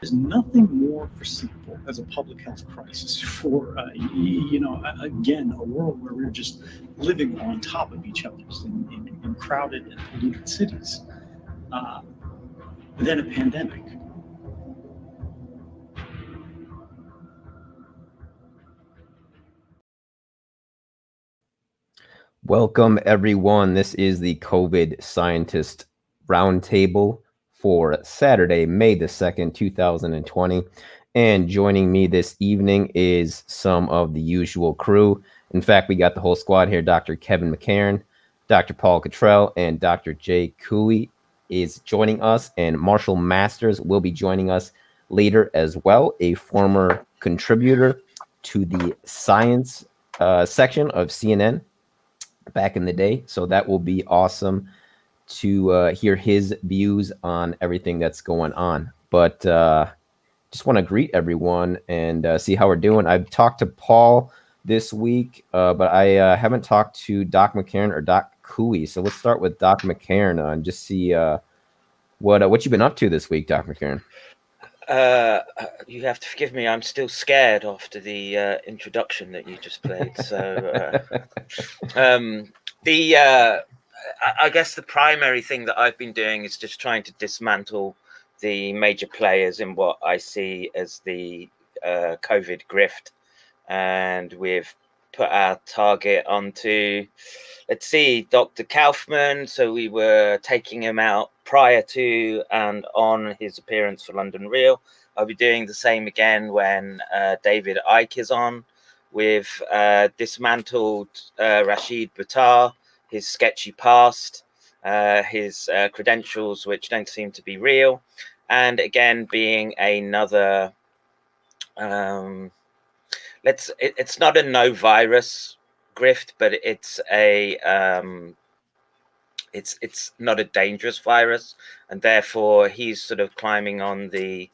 There's nothing more foreseeable as a public health crisis for, again, a world where we're just living on top of each other in crowded and polluted cities uh, than a pandemic. Welcome, everyone. This is the COVID Scientist Roundtable for Saturday, May the 2nd, 2020. And joining me this evening is some of the usual crew. In fact, we got the whole squad here. Dr. Kevin McCairn, Dr. Paul Cottrell, and Dr. Jay Couey is joining us. And Marshall Masters will be joining us later as well, a former contributor to the science section of CNN back in the day. So that will be awesome to hear his views on everything that's going on. But just want to greet everyone and see how we're doing. I've talked to Paul this week, but I haven't talked to Doc McCairn or Doc Couey. So let's start with Doc McCairn and just see what you've been up to this week, Doc McCairn. You have to forgive me. I'm still scared after the introduction that you just played. So, I guess the primary thing that I've been doing is just trying to dismantle the major players in what I see as the COVID grift, and we've put our target onto, let's see, Dr. Kaufman. So we were taking him out prior to and on his appearance for London Real. I'll be doing the same again when David Icke is on. We've dismantled Rashid Buttar, his sketchy past, his credentials, which don't seem to be real. And again, being another, it's not a no virus grift, but it's a it's not a dangerous virus, and therefore he's sort of climbing on the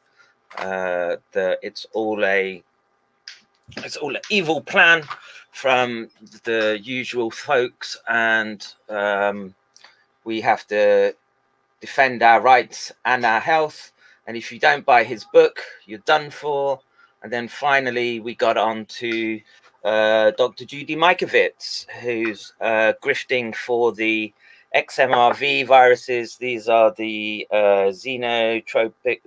it's all an evil plan from the usual folks, and we have to defend our rights and our health. And if you don't buy his book, you're done for. And then finally, we got on to Dr. Judy Mikovits, who's grifting for the Xmrv viruses. These are the xenotropic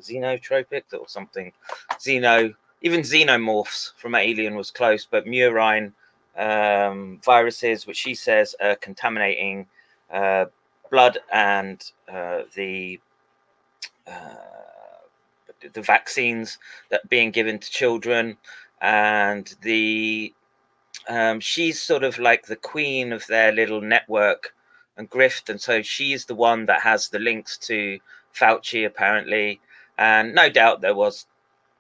or something. Even xenomorphs from Alien was close, but murine viruses, which she says are contaminating blood and the vaccines that are being given to children. And she's sort of like the queen of their little network and grift, and so she's the one that has the links to Fauci apparently. And no doubt there was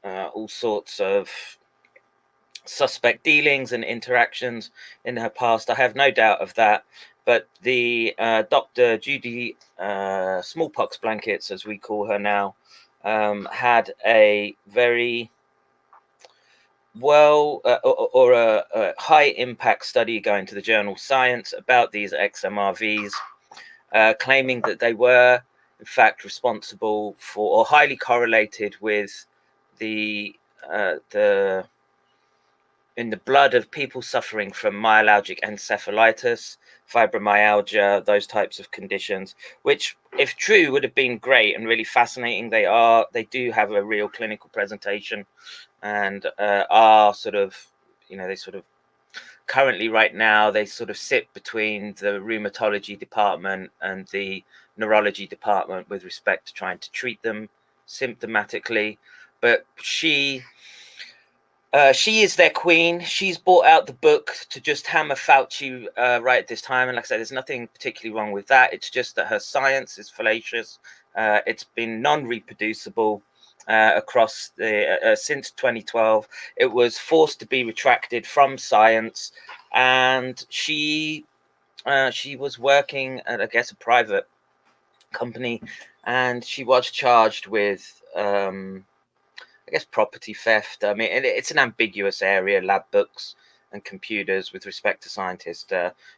all sorts of suspect dealings and interactions in her past. I have no doubt of that. But the Dr. Judy Smallpox Blankets, as we call her now, had a very a high impact study going to the journal Science about these XMRVs, claiming that they were in fact responsible for, or highly correlated with, in the blood of people suffering from myalgic encephalitis, fibromyalgia, those types of conditions, which, if true, would have been great and really fascinating. They do have a real clinical presentation, and are sort of, they sort of currently right now, they sort of sit between the rheumatology department and the neurology department with respect to trying to treat them symptomatically. But she is their queen. She's brought out the book to just hammer Fauci right at this time. And like I said, there's nothing particularly wrong with that. It's just that her science is fallacious. It's been non-reproducible across the since 2012. It was forced to be retracted from Science, and she was working at, I guess, a private company, and she was charged with I guess property theft. I mean, it's an ambiguous area, lab books and computers, with respect to scientists,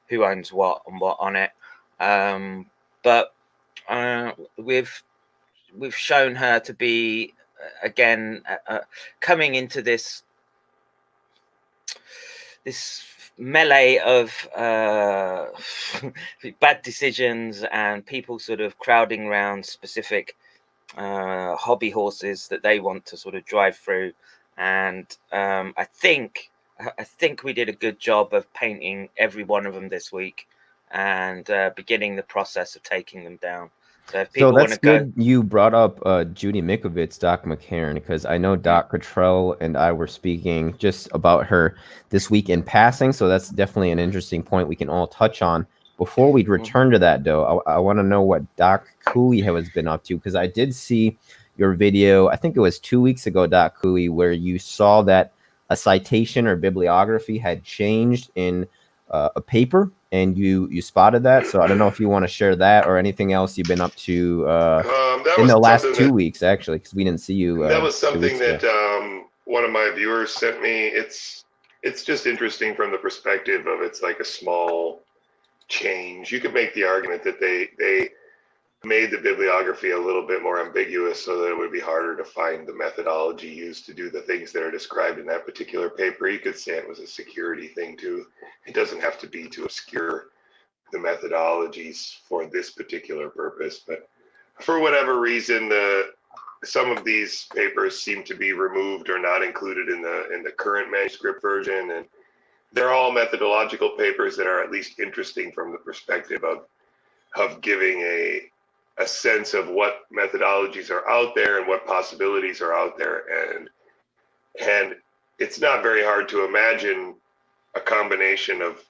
who owns what and what on it. But we've shown her to be again, coming into this melee of bad decisions and people sort of crowding around specific hobby horses that they want to sort of drive through. And I think we did a good job of painting every one of them this week and beginning the process of taking them down. So if people want to go, good you brought up Judy Mikovits, Doc McCairn, because I know Doc Cottrell and I were speaking just about her this week in passing. So that's definitely an interesting point we can all touch on. Before we return to that, though, I want to know what Doc Couey has been up to, because I did see your video, I think it was 2 weeks ago, Doc Couey, where you saw that a citation or bibliography had changed in a paper, and you spotted that. So I don't know if you want to share that or anything else you've been up to in the last 2 weeks, actually, because we didn't see you. That was something that one of my viewers sent me. It's just interesting from the perspective of it's like a small change. You could make the argument that they made the bibliography a little bit more ambiguous so that it would be harder to find the methodology used to do the things that are described in that particular paper. You could say it was a security thing too. It doesn't have to be to obscure the methodologies for this particular purpose, but for whatever reason, some of these papers seem to be removed or not included in the current manuscript version, and they're all methodological papers that are at least interesting from the perspective of giving a sense of what methodologies are out there and what possibilities are out there. And it's not very hard to imagine a combination of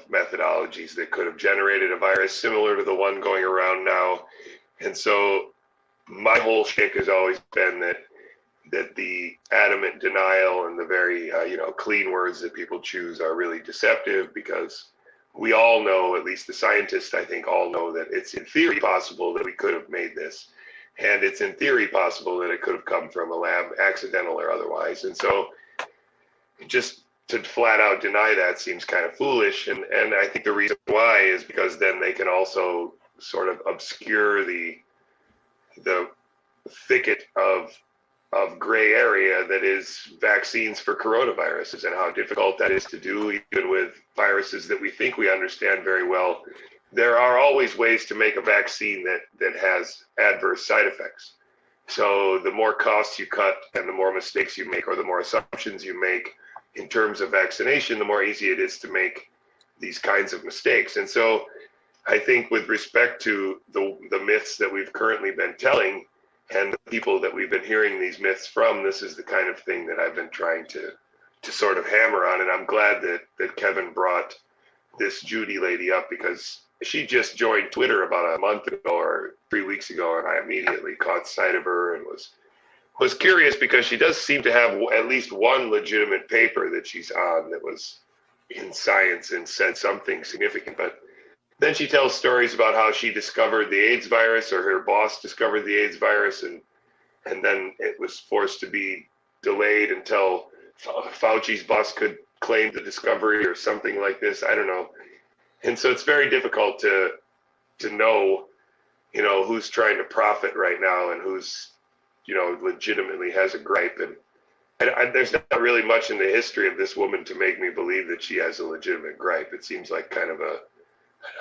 methodologies that could have generated a virus similar to the one going around now. And so my whole shtick has always been that the adamant denial and the very clean words that people choose are really deceptive, because we all know, at least the scientists I think all know, that it's in theory possible that we could have made this, and it's in theory possible that it could have come from a lab, accidental or otherwise. And so just to flat out deny that seems kind of foolish, and I think the reason why is because then they can also sort of obscure the thicket of gray area that is vaccines for coronaviruses, and how difficult that is to do, even with viruses that we think we understand very well. There are always ways to make a vaccine that has adverse side effects. So the more costs you cut and the more mistakes you make, or the more assumptions you make in terms of vaccination, the more easy it is to make these kinds of mistakes. And so I think with respect to the myths that we've currently been telling, and the people that we've been hearing these myths from, this is the kind of thing that I've been trying to sort of hammer on. And I'm glad that Kevin brought this Judy lady up, because she just joined Twitter about a month ago or 3 weeks ago, and I immediately caught sight of her and was curious, because she does seem to have at least one legitimate paper that she's on that was in Science and said something significant. But then she tells stories about how she discovered the AIDS virus, or her boss discovered the AIDS virus, and then it was forced to be delayed until Fauci's boss could claim the discovery or something like this. I don't know. And so it's very difficult to know, who's trying to profit right now and who's, legitimately has a gripe. And there's not really much in the history of this woman to make me believe that she has a legitimate gripe. It seems like kind of a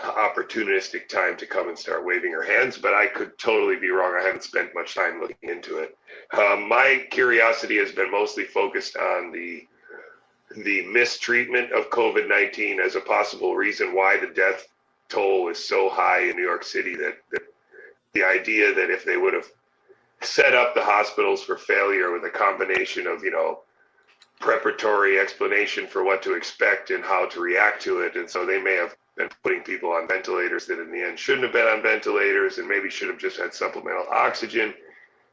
opportunistic time to come and start waving her hands, but I could totally be wrong. I haven't spent much time looking into it. My curiosity has been mostly focused on the mistreatment of COVID-19 as a possible reason why the death toll is so high in New York City, that the idea that if they would have set up the hospitals for failure with a combination of, preparatory explanation for what to expect and how to react to it, and so they may have been putting people on ventilators that in the end shouldn't have been on ventilators and maybe should have just had supplemental oxygen.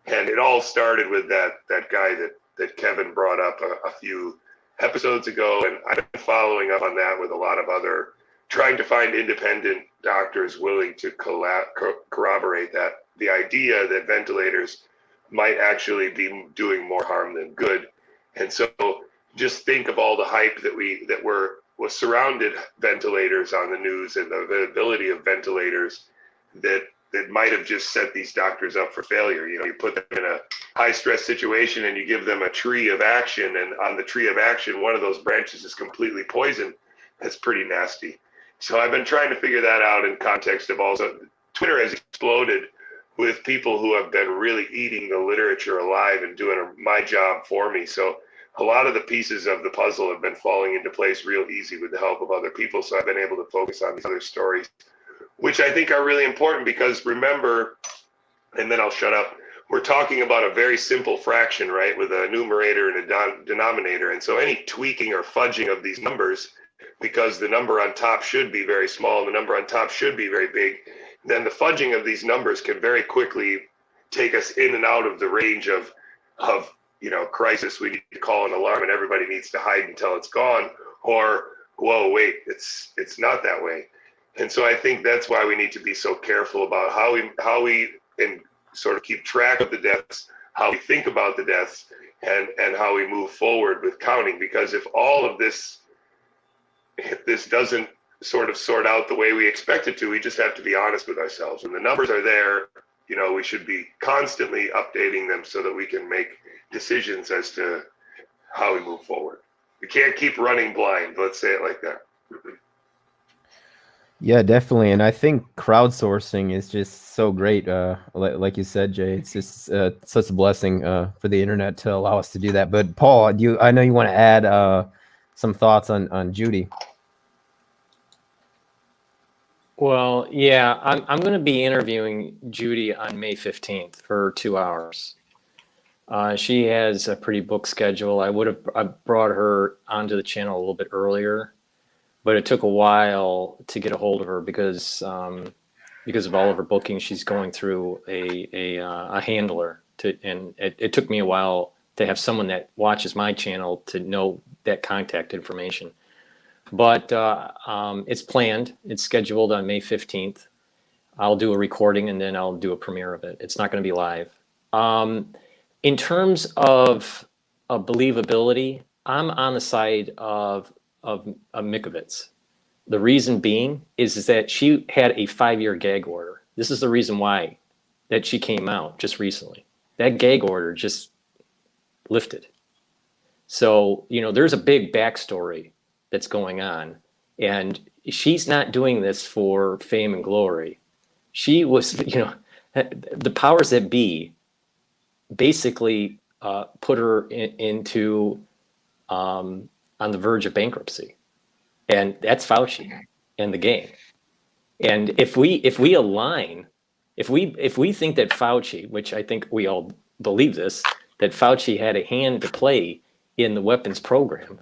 And it all started with that guy that Kevin brought up a few episodes ago, and I've been following up on that with a lot of other, trying to find independent doctors willing to corroborate that, the idea that ventilators might actually be doing more harm than good. And so just think of all the hype that was surrounded ventilators on the news, and the availability of ventilators that that might have just set these doctors up for failure. You know, you put them in a high stress situation and you give them a tree of action, and on the tree of action, one of those branches is completely poisoned. That's pretty nasty. So I've been trying to figure that out in context of also Twitter has exploded with people who have been really eating the literature alive and doing my job for me. So a lot of the pieces of the puzzle have been falling into place real easy with the help of other people. So I've been able to focus on these other stories, which I think are really important, because remember, and then I'll shut up, we're talking about a very simple fraction, right, with a numerator and a denominator. And so any tweaking or fudging of these numbers, because the number on top should be very small and the number on top should be very big, then the fudging of these numbers can very quickly take us in and out of the range of you know, crisis. We need to call an alarm and everybody needs to hide until it's gone, or whoa, wait, it's not that way. And so I think that's why we need to be so careful about how we and sort of keep track of the deaths, how we think about the deaths, and how we move forward with counting. Because if all of this doesn't sort of sort out the way we expect it to, we just have to be honest with ourselves. When the numbers are there, you know, we should be constantly updating them so that we can make decisions as to how we move forward. We can't keep running blind. Let's say it like that. Yeah, definitely. And I think crowdsourcing is just so great. Like you said, Jay, it's just such a blessing for the internet to allow us to do that. But Paul, I know you want to add some thoughts on Judy. Well, yeah, I'm going to be interviewing Judy on May 15th for 2 hours. She has a pretty booked schedule. I brought her onto the channel a little bit earlier, but it took a while to get a hold of her because of all of her bookings. She's going through a handler, and it took me a while to have someone that watches my channel to know that contact information. But it's planned. It's scheduled on May 15th. I'll do a recording and then I'll do a premiere of it. It's not going to be live. In terms of believability, I'm on the side of Mikovits. The reason being is that she had a 5-year gag order. This is the reason why that she came out just recently. That gag order just lifted. So, you know, there's a big backstory that's going on, and she's not doing this for fame and glory. She was, you know, the powers that be basically put her into on the verge of bankruptcy, and that's Fauci and the gang. And if we align, if we think that Fauci, which I think we all believe this, that Fauci had a hand to play in the weapons program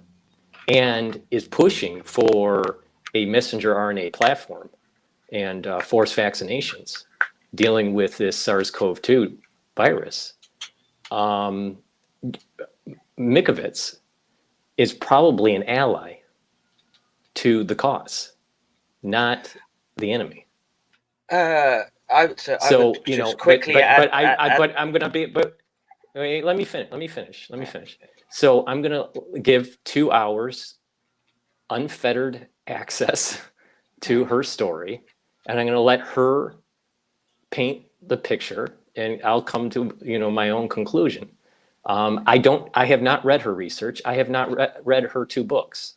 and is pushing for a messenger RNA platform and forced vaccinations dealing with this SARS-CoV-2 virus, Mikovits is probably an ally to the cause, not the enemy. I would you know, quickly but I'm gonna be, but wait, let me finish. So I'm gonna give 2 hours unfettered access to her story, and I'm gonna let her paint the picture, and I'll come to, you know, my own conclusion. I have not read her research. I have not read her 2 books,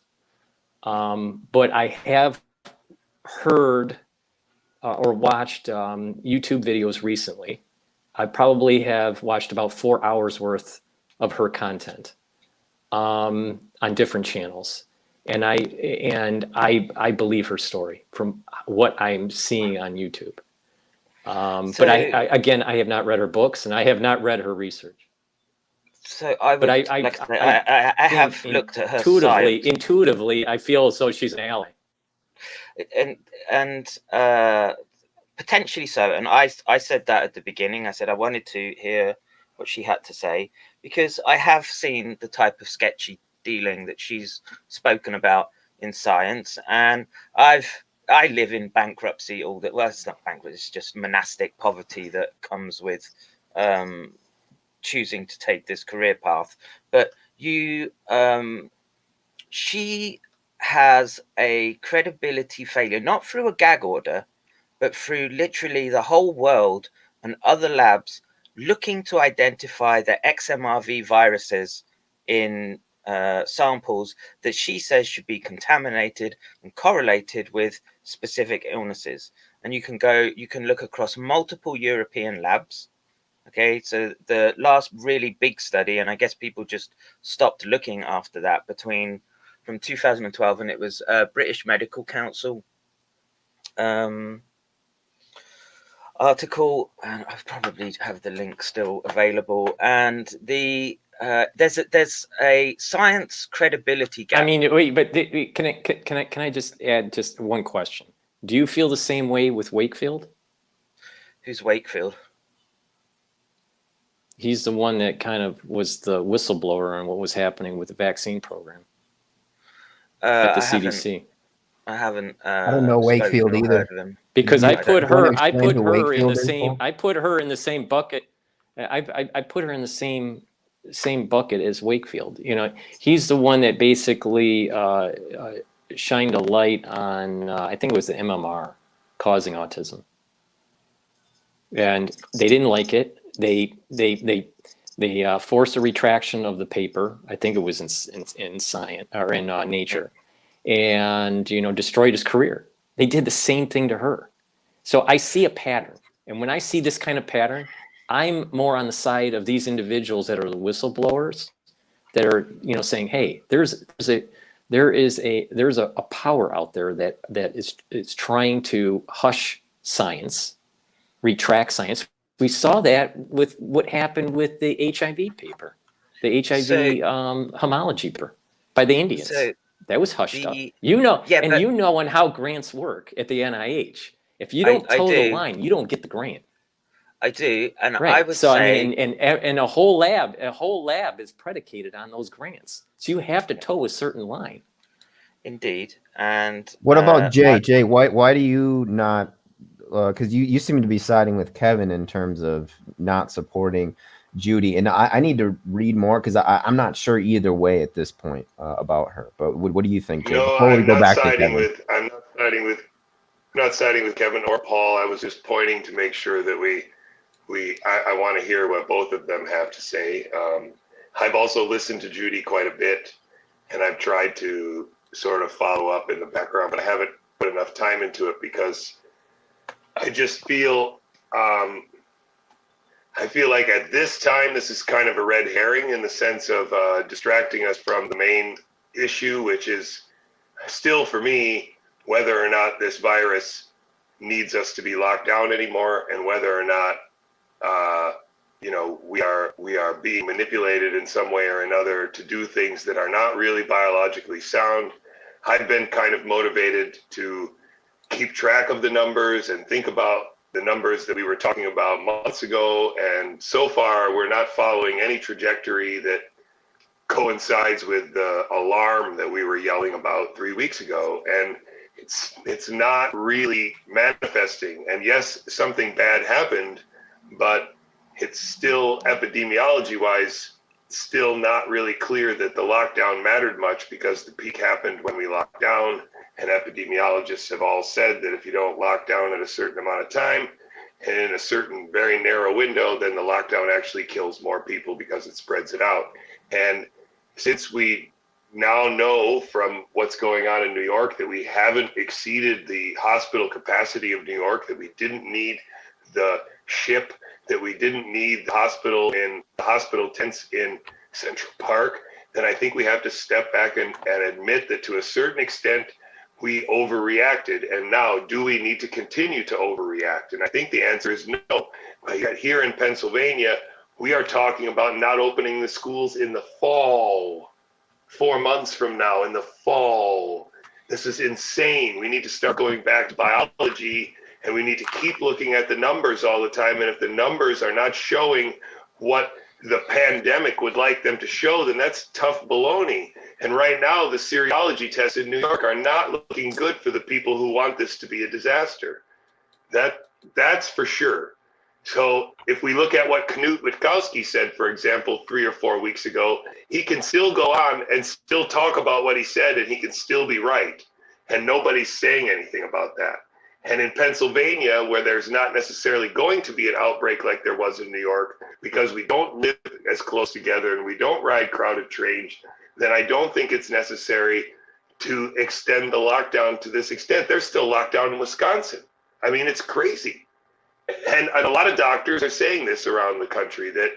but I have heard or watched YouTube videos recently. I probably have watched about 4 hours worth of her content on different channels, and I believe her story from what I'm seeing on YouTube. But I have not read her books, and I have not read her research. So I would, I have looked at her science. Intuitively, I feel as though she's an ally. And potentially so. And I said that at the beginning. I said I wanted to hear what she had to say, because I have seen the type of sketchy dealing that she's spoken about in science, and I live in bankruptcy well, it's not bankruptcy, it's just monastic poverty that comes with choosing to take this career path. But she has a credibility failure, not through a gag order, but through literally the whole world and other labs looking to identify the Xmrv viruses in samples that she says should be contaminated and correlated with specific illnesses. And you can look across multiple European labs. Okay, so the last really big study, and I guess people just stopped looking after that, from 2012, and it was British Medical Council article, and I probably have the link still available. And there's a science credibility gap. I mean, wait, but can I just add just one question? Do you feel the same way with Wakefield? Who's Wakefield? He's the one that kind of was the whistleblower on what was happening with the vaccine program at the CDC. I haven't. I don't know Wakefield either. Because I put her in the same bucket. I put her in the same bucket as Wakefield. You know, he's the one that basically shined a light on. I think it was the MMR causing autism, and they didn't like it. They forced a retraction of the paper. I think it was in Science or in Nature, and destroyed his career. They did the same thing to her. So I see a pattern, and when I see this kind of pattern, I'm more on the side of these individuals that are the whistleblowers, that are saying, hey, there's a power out there that is trying to hush science, retract science. We saw that with what happened with the HIV paper, the HIV homology paper by the Indians. That was hushed up. On how grants work at the NIH. If you don't toe the line, you don't get the grant. I do, and right. I would say, and a whole lab is predicated on those grants. So you have to toe a certain line. Indeed, and what about Jay? Jay, why do you not? Because you seem to be siding with Kevin in terms of not supporting Judy, and I need to read more because I'm not sure either way at this point about her. But what do you think, Jay? No, I'm not siding with Kevin or Paul. I was just pointing to make sure that I want to hear what both of them have to say. I've also listened to Judy quite a bit, and I've tried to sort of follow up in the background, but I haven't put enough time into it because I just feel like at this time, this is kind of a red herring in the sense of distracting us from the main issue, which is still for me, whether or not this virus needs us to be locked down anymore, and whether or not, we are being manipulated in some way or another to do things that are not really biologically sound. I've been kind of motivated to keep track of the numbers and think about the numbers that we were talking about months ago. And so far, we're not following any trajectory that coincides with the alarm that we were yelling about 3 weeks ago. And it's not really manifesting. And yes, something bad happened, but it's still epidemiology-wise, still not really clear that the lockdown mattered much because the peak happened when we locked down. And epidemiologists have all said that if you don't lock down at a certain amount of time and in a certain very narrow window, then the lockdown actually kills more people because it spreads it out. And since we now know from what's going on in New York that we haven't exceeded the hospital capacity of New York, that we didn't need the ship, that we didn't need the hospital tents in Central Park, then I think we have to step back and admit that to a certain extent, we overreacted. And now, do we need to continue to overreact? And I think the answer is no. But yet here in Pennsylvania, we are talking about not opening the schools in the fall, 4 months from now in the fall. This is insane. We need to start going back to biology, and we need to keep looking at the numbers all the time. And if the numbers are not showing what the pandemic would like them to show, then that's tough baloney. And right now, the serology tests in New York are not looking good for the people who want this to be a disaster. That's for sure. So if we look at what Knut Witkowski said, for example, 3 or 4 weeks ago, he can still go on and still talk about what he said, and he can still be right. And nobody's saying anything about that. And in Pennsylvania, where there's not necessarily going to be an outbreak like there was in New York, because we don't live as close together and we don't ride crowded trains, then I don't think it's necessary to extend the lockdown to this extent. There's still lockdown in Wisconsin. I mean, it's crazy. And a lot of doctors are saying this around the country, that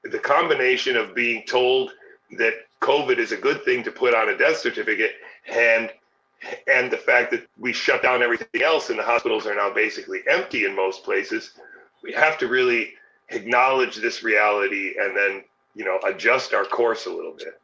the combination of being told that COVID is a good thing to put on a death certificate and the fact that we shut down everything else and the hospitals are now basically empty in most places, we have to really acknowledge this reality and then, adjust our course a little bit.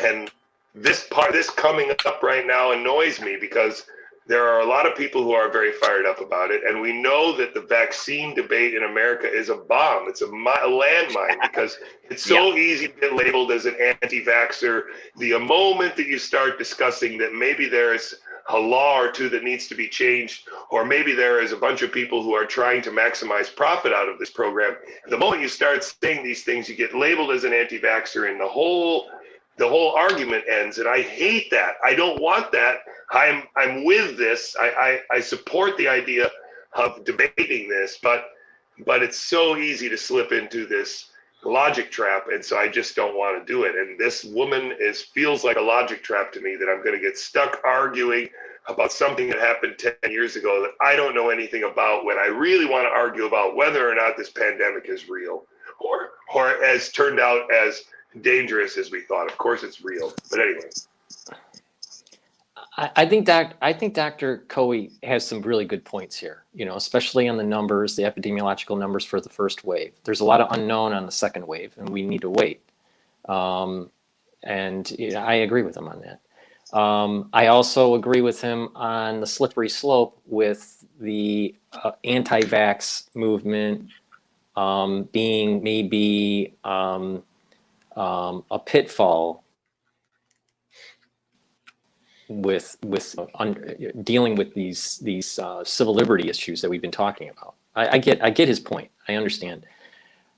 And this coming up right now annoys me, because there are a lot of people who are very fired up about it. And we know that the vaccine debate in America is a bomb. It's a landmine, because it's so easy to get labeled as an anti-vaxxer. The moment that you start discussing that maybe there is a law or two that needs to be changed, or maybe there is a bunch of people who are trying to maximize profit out of this program, the moment you start saying these things, you get labeled as an anti-vaxxer, and the whole argument ends. And I hate that. I don't want that. I'm with this. I support the idea of debating this, but it's so easy to slip into this logic trap, and so I just don't want to do it. And this woman feels like a logic trap to me, that I'm going to get stuck arguing about something that happened 10 years ago that I don't know anything about, when I really want to argue about whether or not this pandemic is real, or as turned out as dangerous as we thought. Of course it's real, but anyway. I think Dr. Couey has some really good points here, especially on the numbers, the epidemiological numbers for the first wave. There's a lot of unknown on the second wave, and we need to wait. And I agree with him on that. I also agree with him on the slippery slope with the anti-vax movement being maybe a pitfall with dealing with these civil liberty issues that we've been talking about. I get his point. I understand.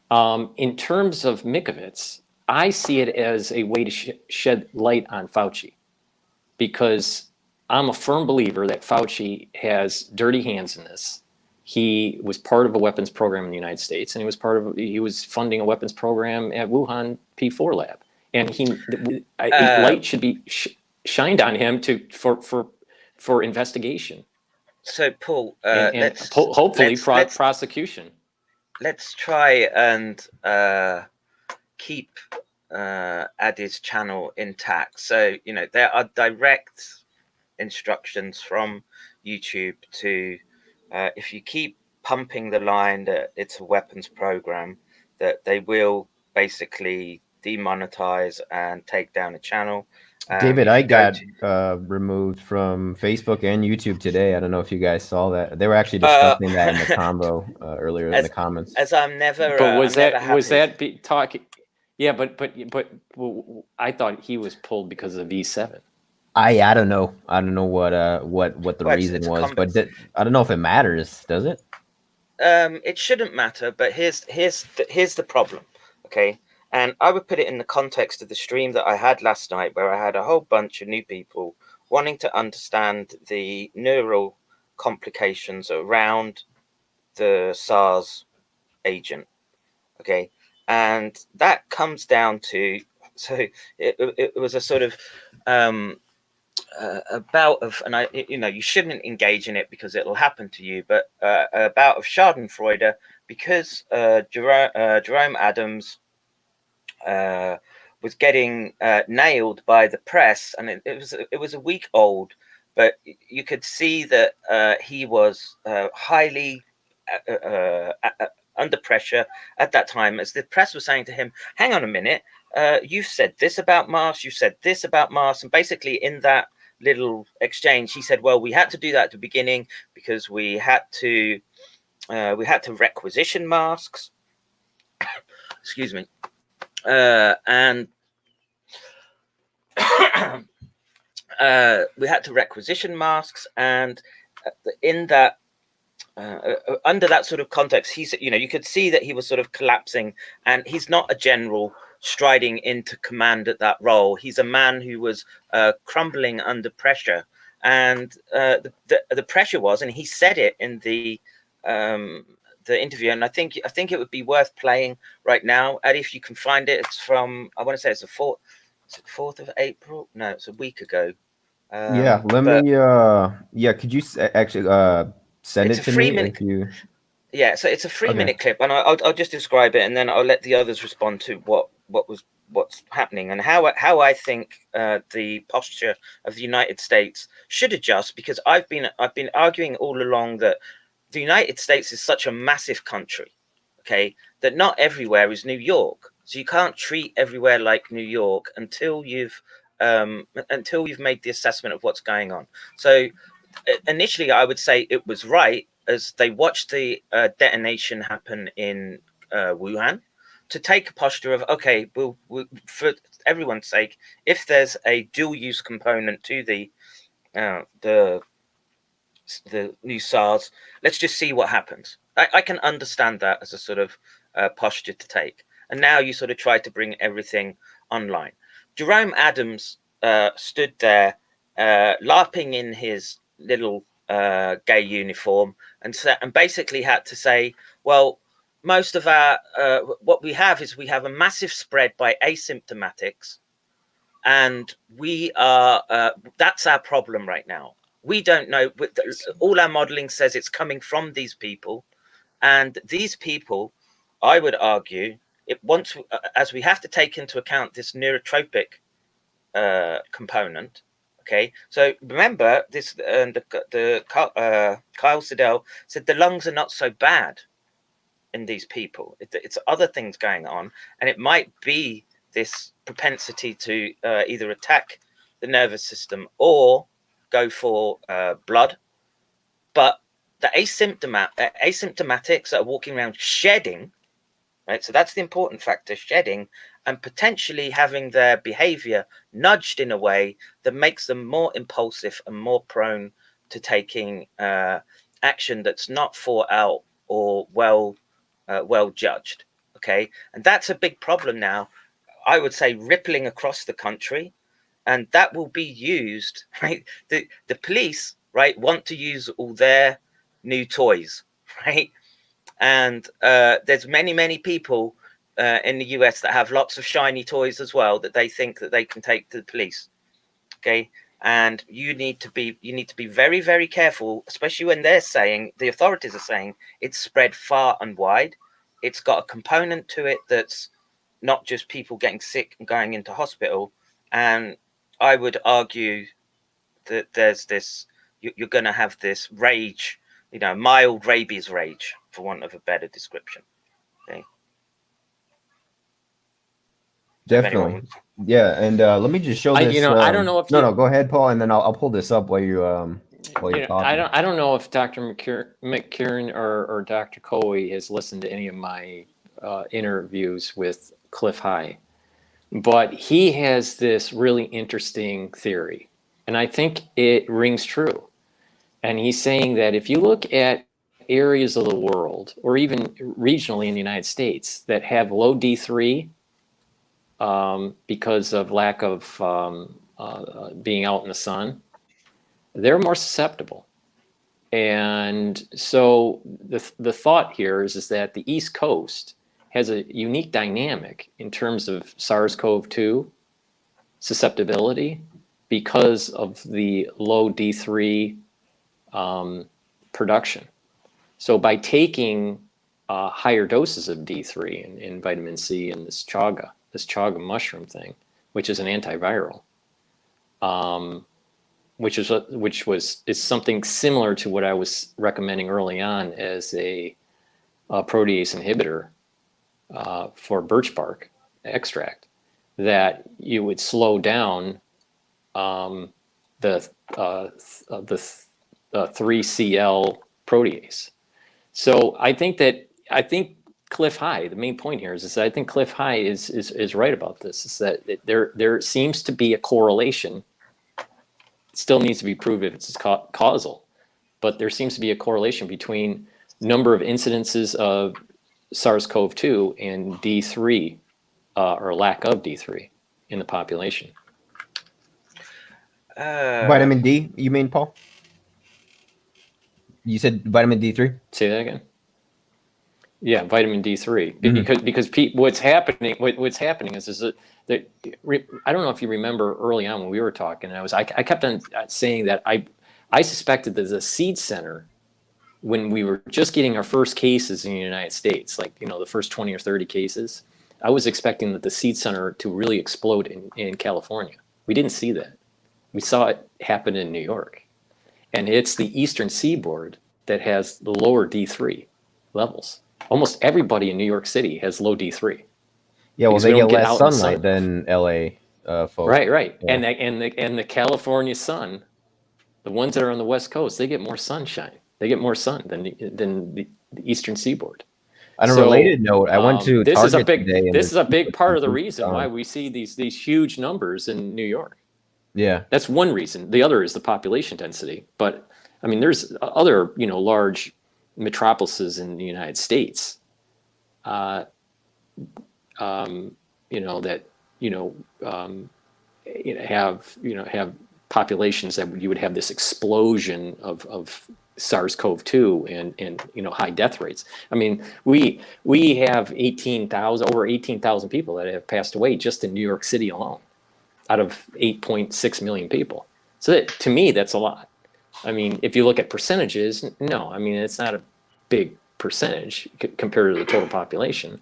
In terms of Mikovits, I see it as a way to shed light on Fauci, because I'm a firm believer that Fauci has dirty hands in this. He was part of a weapons program in the United States, and he was funding a weapons program at Wuhan P4 lab, and light should be shined on him for investigation. So Paul, and hopefully prosecution. Let's try and keep Addy's channel intact. So there are direct instructions from YouTube to if you keep pumping the line that it's a weapons program, that they will basically demonetize and take down a channel. David, I got removed from Facebook and YouTube today. I don't know if you guys saw that. They were actually discussing that in the combo earlier in the comments. As I'm never. But was that talking? Yeah, but I thought he was pulled because of V7. I don't know. I don't know what the reason was, but I don't know if it matters. Does it? It shouldn't matter. But here's the problem. Okay. And I would put it in the context of the stream that I had last night, where I had a whole bunch of new people wanting to understand the neural complications around the SARS agent. Okay. And that comes down to, so it was a sort of a bout of, and you shouldn't engage in it because it'll happen to you, but a bout of Schadenfreude, because Jerome Adams was getting nailed by the press, and it was a week old, but you could see that he was highly under pressure at that time, as the press was saying to him, hang on a minute, you've said this about masks, you said this about masks, and basically in that little exchange he said, well, we had to do that at the beginning because we had to requisition masks. Excuse me. And we had to requisition masks, and in that under that sort of context, he's you could see that he was sort of collapsing, and he's not a general striding into command at that role. He's a man who was crumbling under pressure, And the pressure was, and he said it in the interview, and I think it would be worth playing right now. Addy, if you can find it, it's from, I want to say it's the 4th of April. No, it's a week ago. Yeah, let me. Yeah, could you actually send it to me if you? Yeah, so it's a 3-minute clip, and I'll just describe it, and then I'll let the others respond to what's happening and how I think the posture of the United States should adjust, because I've been arguing all along that the United States is such a massive country, okay, that not everywhere is New York. So you can't treat everywhere like New York until you've made the assessment of what's going on. So initially, I would say it was right, as they watched the detonation happen in Wuhan, to take a posture of, okay, we'll, for everyone's sake, if there's a dual-use component to the new SARS, let's just see what happens. I can understand that as a sort of posture to take. And now you sort of try to bring everything online. Jerome Adams stood there LARPing in his little gay uniform and basically had to say, well, most of our what we have is we have a massive spread by asymptomatics, and we are that's our problem right now. We don't know. All our modeling says it's coming from these people, and these people, I would argue, as we have to take into account this neurotropic component. Okay, so remember this. Kyle Siddell said the lungs are not so bad in these people. It's other things going on, and it might be this propensity to either attack the nervous system or go for blood. But the asymptomatics that are walking around shedding, right? So that's the important factor, shedding, and potentially having their behavior nudged in a way that makes them more impulsive and more prone to taking action that's not thought out or well judged. Okay, and that's a big problem now, I would say, rippling across the country, and that will be used, right? The police, right, want to use all their new toys, right? And there's many people in the US that have lots of shiny toys as well that they think that they can take to the police. Okay, and you need to be very careful, especially when they're saying, the authorities are saying, it's spread far and wide. It's got a component to it that's not just people getting sick and going into hospital. And I would argue that there's this, you're going to have this rage, mild rabies rage, for want of a better description. Okay. Definitely. Yeah, and let me just show this. I don't know if no, go ahead, Paul, and then I'll pull this up while you're talking. I don't know if Dr. McCairn or Dr. Couey has listened to any of my interviews with Cliff High, but he has this really interesting theory, and I think it rings true. And he's saying that if you look at areas of the world, or even regionally in the United States, that have low D3 because of lack of being out in the sun, they're more susceptible. And so the thought here is that the East Coast has a unique dynamic in terms of SARS-CoV-2 susceptibility because of the low D3 production. So by taking higher doses of D3 in vitamin C and this chaga mushroom thing, which is an antiviral, which is something similar to what I was recommending early on as a protease inhibitor for birch bark extract, that you would slow down the 3CL protease. So I think Cliff High, the main point here is that I think Cliff High is right about this. Is that there seems to be a correlation. It still needs to be proved if it's causal, but there seems to be a correlation between number of incidences of SARS-CoV-2 and D3 or lack of D3 in the population. Vitamin D, you mean, Paul? You said vitamin D3? Say that again. Yeah, vitamin D3. Mhm. Because what's happening is that I don't know if you remember early on when we were talking. I kept on saying that I suspected that the seed center, when we were just getting our first cases in the United States, like, you know, the first 20 or 30 cases, I was expecting that the seed center to really explode in California. We didn't see that. We saw it happen in New York. And it's the Eastern Seaboard that has the lower D3 levels. Almost everybody in New York City has low D3. Yeah, well, Because they we don't get get less out in the sunlight sun. than LA folks. Right. Yeah. And the California sun, the ones that are on the West Coast, they get more sunshine. They get more sun than the Eastern Seaboard. On a So, related note, I went to this is a Target today. And this is a big there's part of the some reason boots why on. we see these huge numbers in New York. Yeah. That's one reason. The other is the population density. But I mean, there's other, you know, large metropolises in the United States, you know, that, have populations that you would have this explosion of SARS-CoV-2 and you know, high death rates. I mean, we have over 18,000 people that have passed away just in New York City alone, out of 8.6 million people. So that, to me, that's a lot. I mean, if you look at percentages, no, I mean, it's not a big percentage compared to the total population.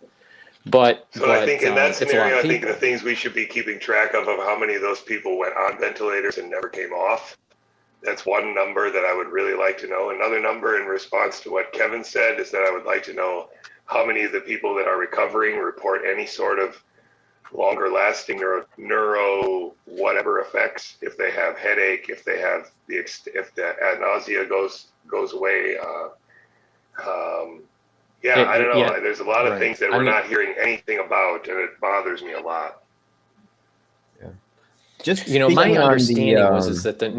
But I think in that it's a lot scenario, of I think the people. things we should be keeping track of how many of those people went on ventilators and never came off. That's one number that I would really like to know. Another number in response to what Kevin said is that I would like to know how many of the people that are recovering report any sort of longer lasting neuro whatever effects, if they have headache, if they have if the nausea goes away. I don't know. Yeah, There's a lot of right. things that we're not hearing anything about, and it bothers me a lot. Yeah. Just You know, my speaking on understanding the, was that the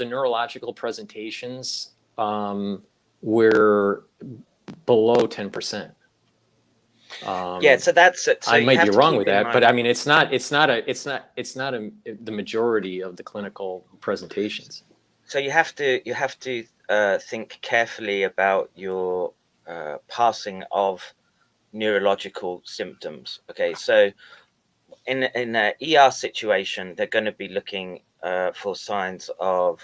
neurological presentations were below 10%. Yeah, so that's it. So I you might have be to wrong keep with in that, mind. but I mean, it's not the majority of the clinical presentations. So you have to think carefully about your passing of neurological symptoms. Okay, so in an ER situation, they're going to be looking for signs of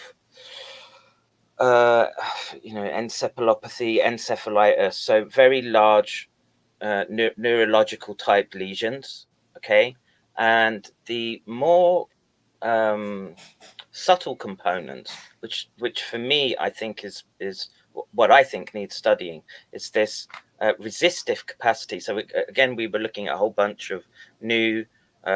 encephalopathy, encephalitis, so very large neurological type lesions. Okay, and the more subtle components, which for me I think is what I think needs studying, is this resistive capacity. So again, we were looking at a whole bunch of new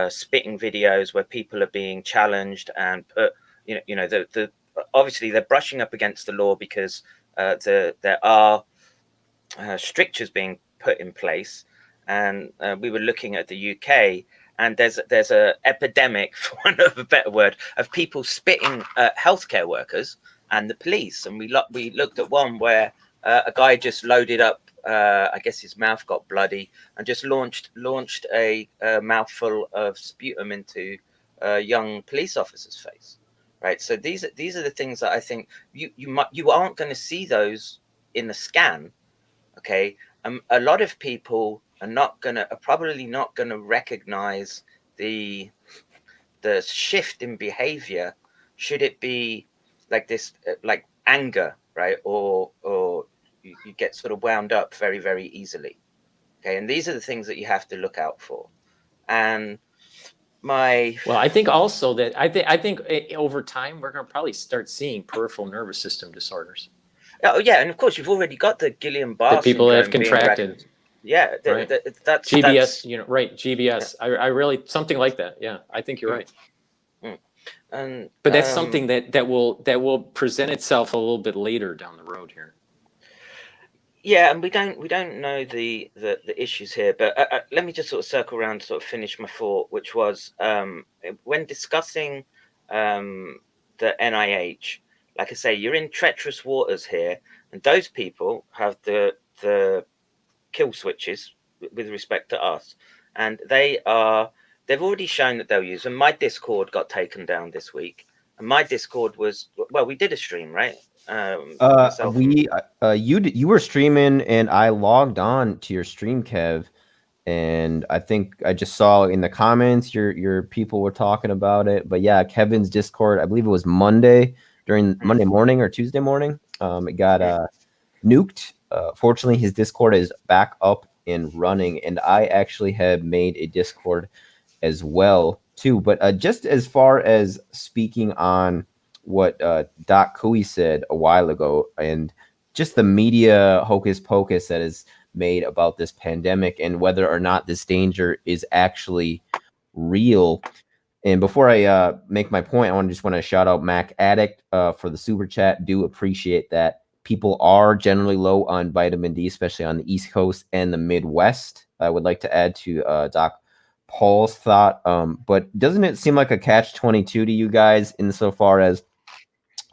spitting videos where people are being challenged and put, the obviously they're brushing up against the law because there are strictures being put in place, and we were looking at the UK, and there's a epidemic, for want of a better word, of people spitting at healthcare workers and the police. And we looked at one where a guy just loaded up, I guess his mouth got bloody, and just launched a mouthful of sputum into a young police officer's face. Right. So these are the things that I think you aren't going to see those in the scan. Okay. A lot of people are probably not gonna recognize the shift in behavior, should it be like this, like anger, right? Or you get sort of wound up very, very easily. Okay. And these are the things that you have to look out for. And I think also that I think over time we're going to probably start seeing peripheral nervous system disorders. Oh yeah, and of course you've already got the Guillain-Barre that people syndrome have contracted. Yeah, right. That's GBS, right? GBS. Yeah. I really, something like that. Yeah, I think you're right. And but that's something that will present itself a little bit later down the road here. Yeah, and we don't know the issues here, but let me just sort of circle around, sort of finish my thought, which was when discussing the NIH. Like I say, you're in treacherous waters here, and those people have the kill switches with respect to us, and they are they've already shown that they'll use them. My Discord got taken down this week, and my Discord was, well, we did a stream, right? Myself and- You were streaming, and I logged on to your stream, Kev, and I think I just saw in the comments your people were talking about it. But yeah, Kevin's Discord, I believe it was Monday Monday morning or Tuesday morning. It got nuked. Fortunately, his Discord is back up and running, and I actually have made a Discord as well too. But just as far as speaking on what Doc Couey said a while ago, and just the media hocus pocus that is made about this pandemic and whether or not this danger is actually real. And before I make my point, I just want to shout out Mac Addict for the super chat. Do appreciate that. People are generally low on vitamin D, especially on the East Coast and the Midwest. I would like to add to Doc Paul's thought. But doesn't it seem like a catch-22 to you guys insofar as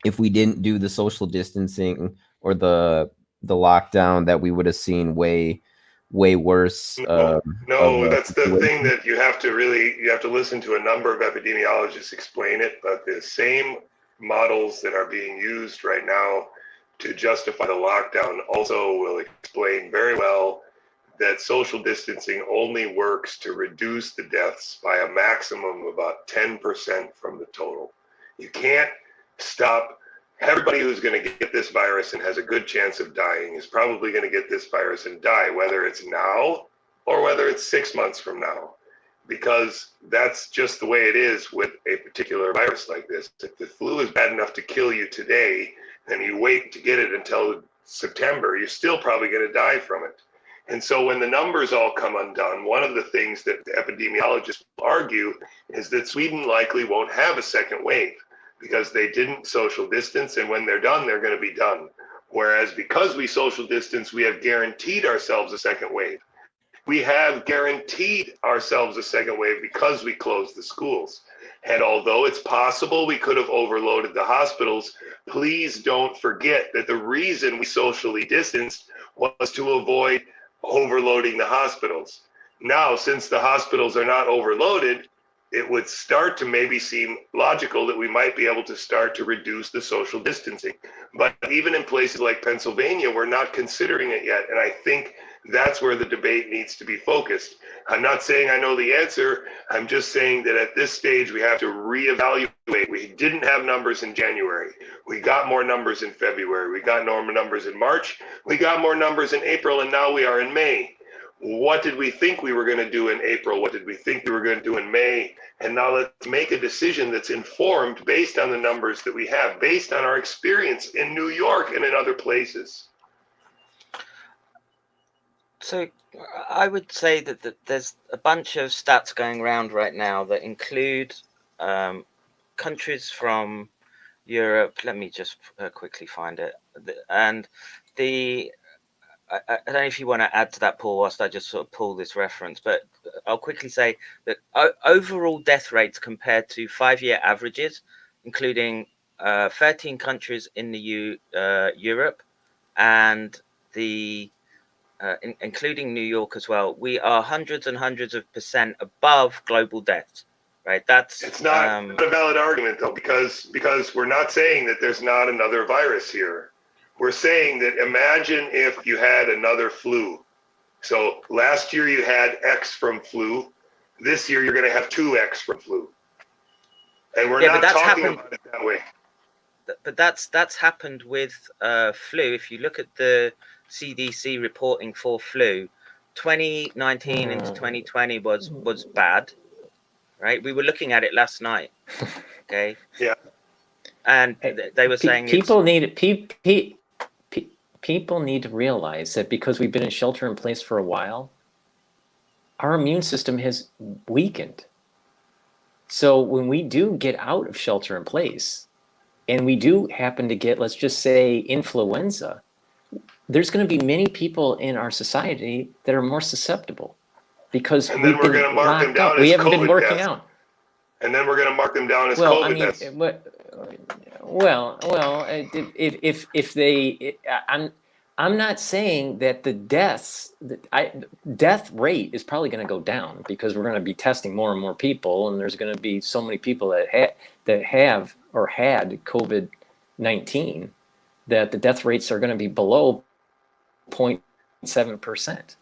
if we didn't do the social distancing or the lockdown, that we would have seen way worse? No, that's the thing that you have to listen to a number of epidemiologists explain it, but the same models that are being used right now to justify the lockdown also will explain very well that social distancing only works to reduce the deaths by a maximum of about 10% from the total. You can't stop. Everybody who's going to get this virus and has a good chance of dying is probably going to get this virus and die, whether it's now or whether it's 6 months from now, because that's just the way it is with a particular virus like this. If the flu is bad enough to kill you today, and you wait to get it until September, you're still probably going to die from it. And so when the numbers all come undone, one of the things that the epidemiologists argue is that Sweden likely won't have a second wave because they didn't social distance, and when they're done, they're going to be done. Whereas because we social distance, we have guaranteed ourselves a second wave. We have guaranteed ourselves a second wave because we closed the schools. And although it's possible we could have overloaded the hospitals, please don't forget that the reason we socially distanced was to avoid overloading the hospitals. Now, since the hospitals are not overloaded, it would start to maybe seem logical that we might be able to start to reduce the social distancing. But even in places like Pennsylvania, we're not considering it yet. And I think that's where the debate needs to be focused. I'm not saying I know the answer. I'm just saying that at this stage, we have to reevaluate. We didn't have numbers in January. We got more numbers in February. We got more numbers in March. We got more numbers in April, and now we are in May. What did we think we were going to do in April? What did we think we were going to do in May? And now let's make a decision that's informed based on the numbers that we have, based on our experience in New York and in other places. So I would say that there's a bunch of stats going around right now that include countries from Europe. Let me just quickly find it. And I don't know if you want to add to that, Paul, whilst I just sort of pull this reference, but I'll quickly say that overall death rates compared to 5-year averages, including 13 countries in the Europe and including New York as well, we are hundreds and hundreds of % above global deaths, right? It's not a valid argument, though, because we're not saying that there's not another virus here. We're saying that imagine if you had another flu. So last year you had X from flu. This year you're going to have 2X from flu. And we're not talking about it that way. But that's happened with flu. If you look at the CDC reporting for flu, 2019 into 2020 was bad, right? We were looking at it last night. Okay. Yeah. And they were saying people need to realize that because we've been in shelter in place for a while, our immune system has weakened. So when we do get out of shelter in place and we do happen to get, let's just say, influenza, there's going to be many people in our society that are more susceptible because we've been locked up. We haven't been working out. And then we're going to mark them down as COVID deaths. Well, if they, I'm not saying that the death rate is probably going to go down because we're going to be testing more and more people, and there's going to be so many people that have or had COVID-19 that the death rates are going to be below 0.7%.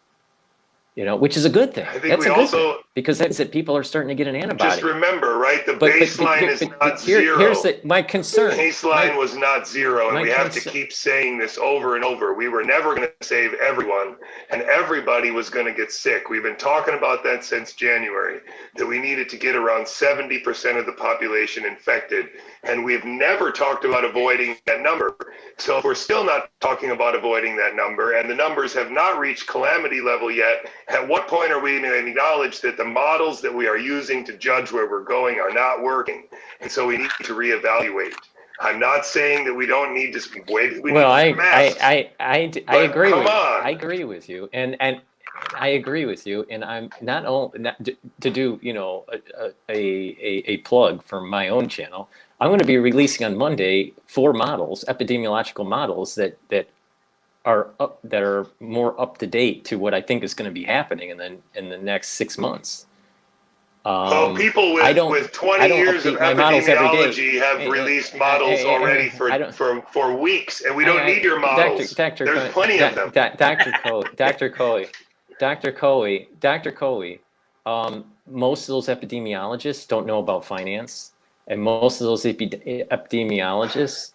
Which is a good thing. I think That's we a good also thing, because that's that people are starting to get an antibody. just remember, right? The baseline is not zero. Here's my concern. The baseline was not zero, and we have to concern- keep saying this over and over. We were never going to save everyone, and everybody was going to get sick. We've been talking about that since January, that we needed to get around 70% of the population infected, and we've never talked about avoiding that number. So if we're still not talking about avoiding that number, and the numbers have not reached calamity level yet, at what point are we going to acknowledge that the models that we are using to judge where we're going are not working? And so we need to reevaluate. I'm not saying that we don't need to wait. I agree. I agree with you, and I agree with you. And I'm not to do a plug for my own channel. I'm going to be releasing on Monday 4 models, epidemiological models that are more up to date to what I think is going to be happening in the next 6 months. People with 20 years of epidemiology have released models already for weeks, and we don't need your models. There's plenty of them. Dr. Couey, most of those epidemiologists don't know about finance, and most of those epidemiologists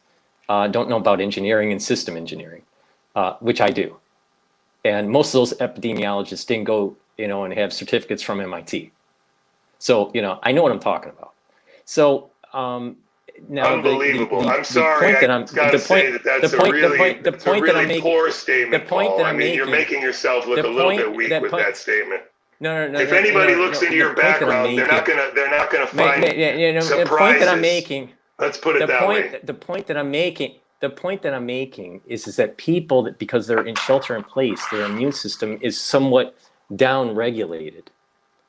don't know about engineering and system engineering. Which I do. And most of those epidemiologists didn't go, and have certificates from MIT. So, I know what I'm talking about. So, now unbelievable. I'm sorry. I've got to say that's a really poor statement, Paul. I mean, you're making yourself look a little bit weak with that statement. No. If anybody looks into your background, they're not gonna find surprises. The point that I'm making. Let's put it that way. The point that I'm making is that people, because they're in shelter in place, their immune system is somewhat down-regulated.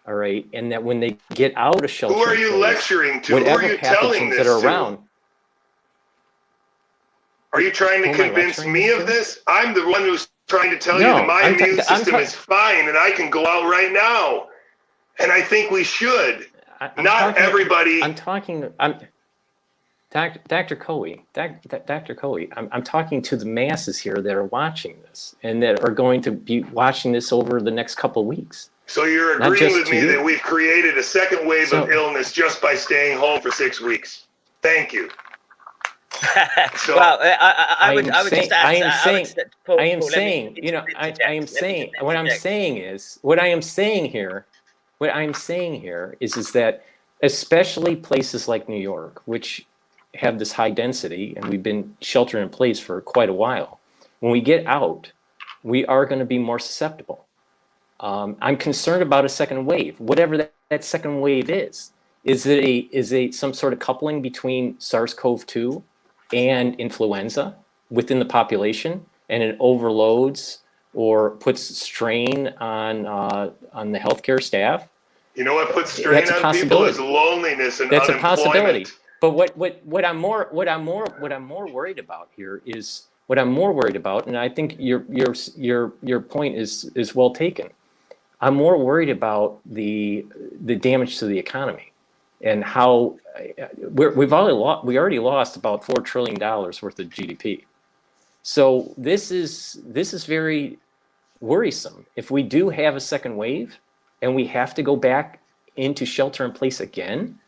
All right, and that when they get out of shelter, who are you lecturing to? Who are you telling this that are around? Are you trying to convince me of this? I'm the one who's trying to tell you that my immune system is fine and I can go out right now. And I think we should. Everybody. Dr. Couey, I'm talking to the masses here that are watching this and that are going to be watching this over the next couple of weeks. So you're agreeing with me that we've created a second wave of illness just by staying home for 6 weeks. Thank you. So, well, I would just add. I am saying what I'm saying here is that especially places like New York, which have this high density, and we've been sheltering in place for quite a while. When we get out, we are going to be more susceptible. I'm concerned about a second wave, whatever that second wave is. Is it some sort of coupling between SARS-CoV-2 and influenza within the population, and it overloads or puts strain on the healthcare staff? You know what puts strain on people is loneliness and unemployment. That's a possibility. But what I'm more worried about here is what I'm more worried about, and I think your point is well taken. I'm more worried about the damage to the economy and how we already lost about $4 trillion worth of GDP. So this is very worrisome. If we do have a second wave and we have to go back into shelter in place again,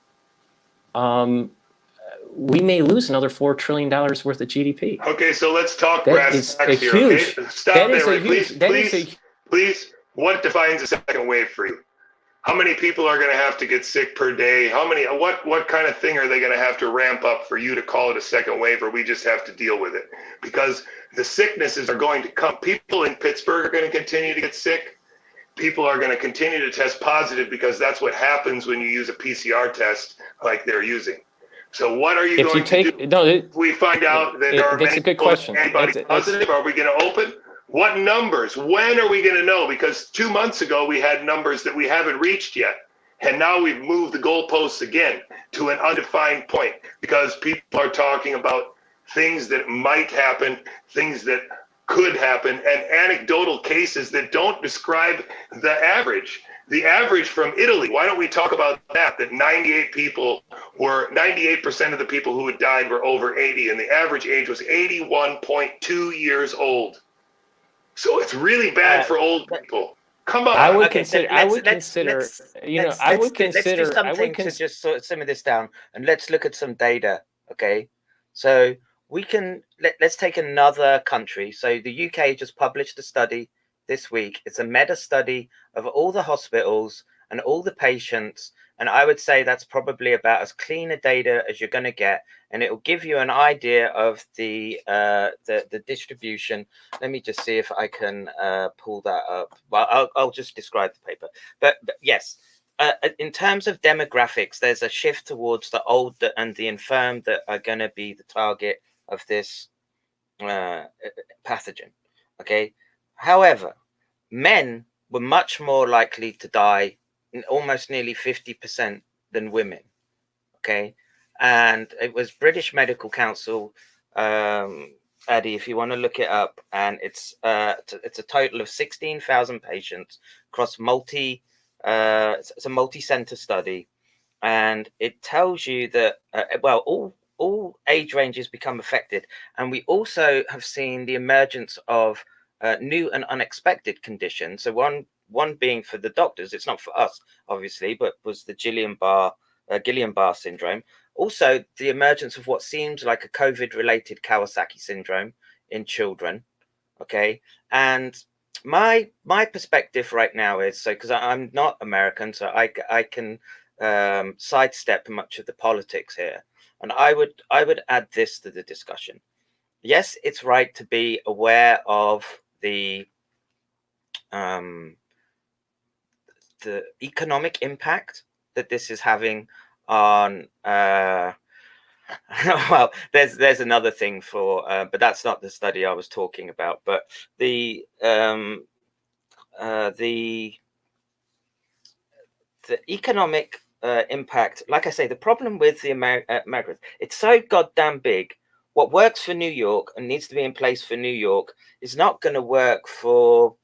we may lose another $4 trillion worth of GDP. Okay, so let's talk brass tacks here. Okay, stop there, please. What defines a second wave for you? How many people are going to have to get sick per day? What kind of thing are they going to have to ramp up for you to call it a second wave, or we just have to deal with it? Because the sicknesses are going to come. People in Pittsburgh are going to continue to get sick. People are going to continue to test positive because that's what happens when you use a PCR test like they're using. So what are you going to do? If we find out that there are many antibody positive, are we going to open? What numbers? When are we going to know? Because 2 months ago, we had numbers that we haven't reached yet. And now we've moved the goalposts again to an undefined point because people are talking about things that might happen, things that could happen, and anecdotal cases that don't describe the average. The average from Italy, why don't we talk about that? That 98% of the people who had died were over 80, and the average age was 81.2 years old. So it's really bad for old people. Come on. I would Okay, consider. then I would let's- consider. let's- You know, let's- I let's would do- Let's consider. do I something would to consider. just sort of simmer this down, and let's look at some data. Okay, so we can let's take another country. So the UK just published a study this week. It's a meta study of all the hospitals and all the patients, and I would say that's probably about as clean a data as you're going to get, and it will give you an idea of the distribution. Let me just see if I can pull that up. Well, I'll just describe the paper. But yes, in terms of demographics, there's a shift towards the old and the infirm that are going to be the target of this pathogen. Okay. However, men were much more likely to die, almost nearly 50% than women. Okay. And it was British Medical Council, Addy, if you want to look it up, and it's a total of 16,000 patients across it's a multi-center study, and it tells you that all age ranges become affected, and we also have seen the emergence of new and unexpected conditions. So one being for the doctors, it's not for us obviously, but was the Guillain-Barré syndrome. Also, the emergence of what seems like a COVID-related Kawasaki syndrome in children. Okay, and my perspective right now is, so because I'm not American, so I can sidestep much of the politics here, and I would add this to the discussion. Yes, it's right to be aware of the economic impact that this is having on well, there's another thing for but that's not the study I was talking about, but the economic impact. Like I say, the problem with the Americans, it's so goddamn big. What works for New York and needs to be in place for New York is not going to work for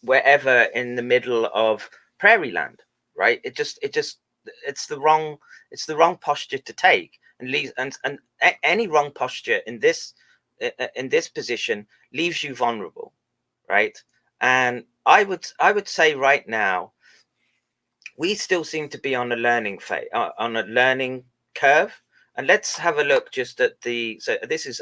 wherever in the middle of prairie land, right? It's the wrong posture to take, and any wrong posture in this position leaves you vulnerable, right? And I would say right now we still seem to be on a learning phase, on a learning curve. And let's have a look just at so this is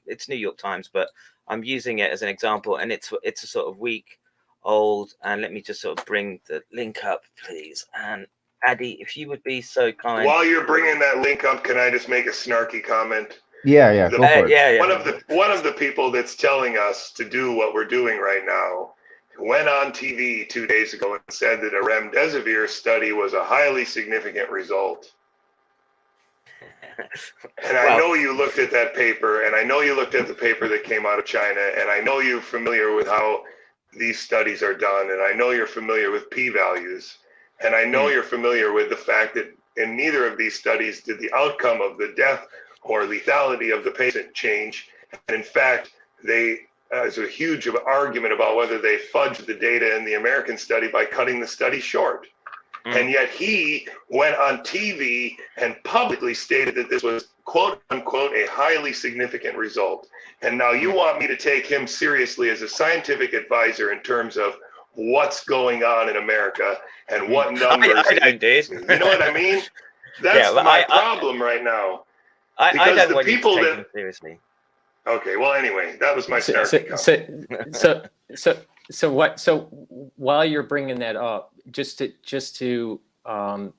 it's New York Times, but I'm using it as an example, and it's a sort of week old. And let me just sort of bring the link up, please. And Addy, if you would be so kind. While you're bringing that link up, can I just make a snarky comment? Yeah, go for it. Yeah. One of the people that's telling us to do what we're doing right now went on TV 2 days ago and said that a remdesivir study was a highly significant result. And I know you looked at that paper, and I know you looked at the paper that came out of China, and I know you're familiar with how these studies are done, and I know you're familiar with p-values, and I know you're familiar with the fact that in neither of these studies did the outcome of the death or lethality of the patient change. And in fact, there's a huge argument about whether they fudged the data in the American study by cutting the study short. And yet he went on TV and publicly stated that this was, quote unquote, a highly significant result. And now you want me to take him seriously as a scientific advisor in terms of what's going on in America and what numbers. I don't, dude. You know what I mean? That's my problem right now. I don't want people you to take him seriously. Okay, well, anyway, that was my snarky comment. So while you're bringing that up, just to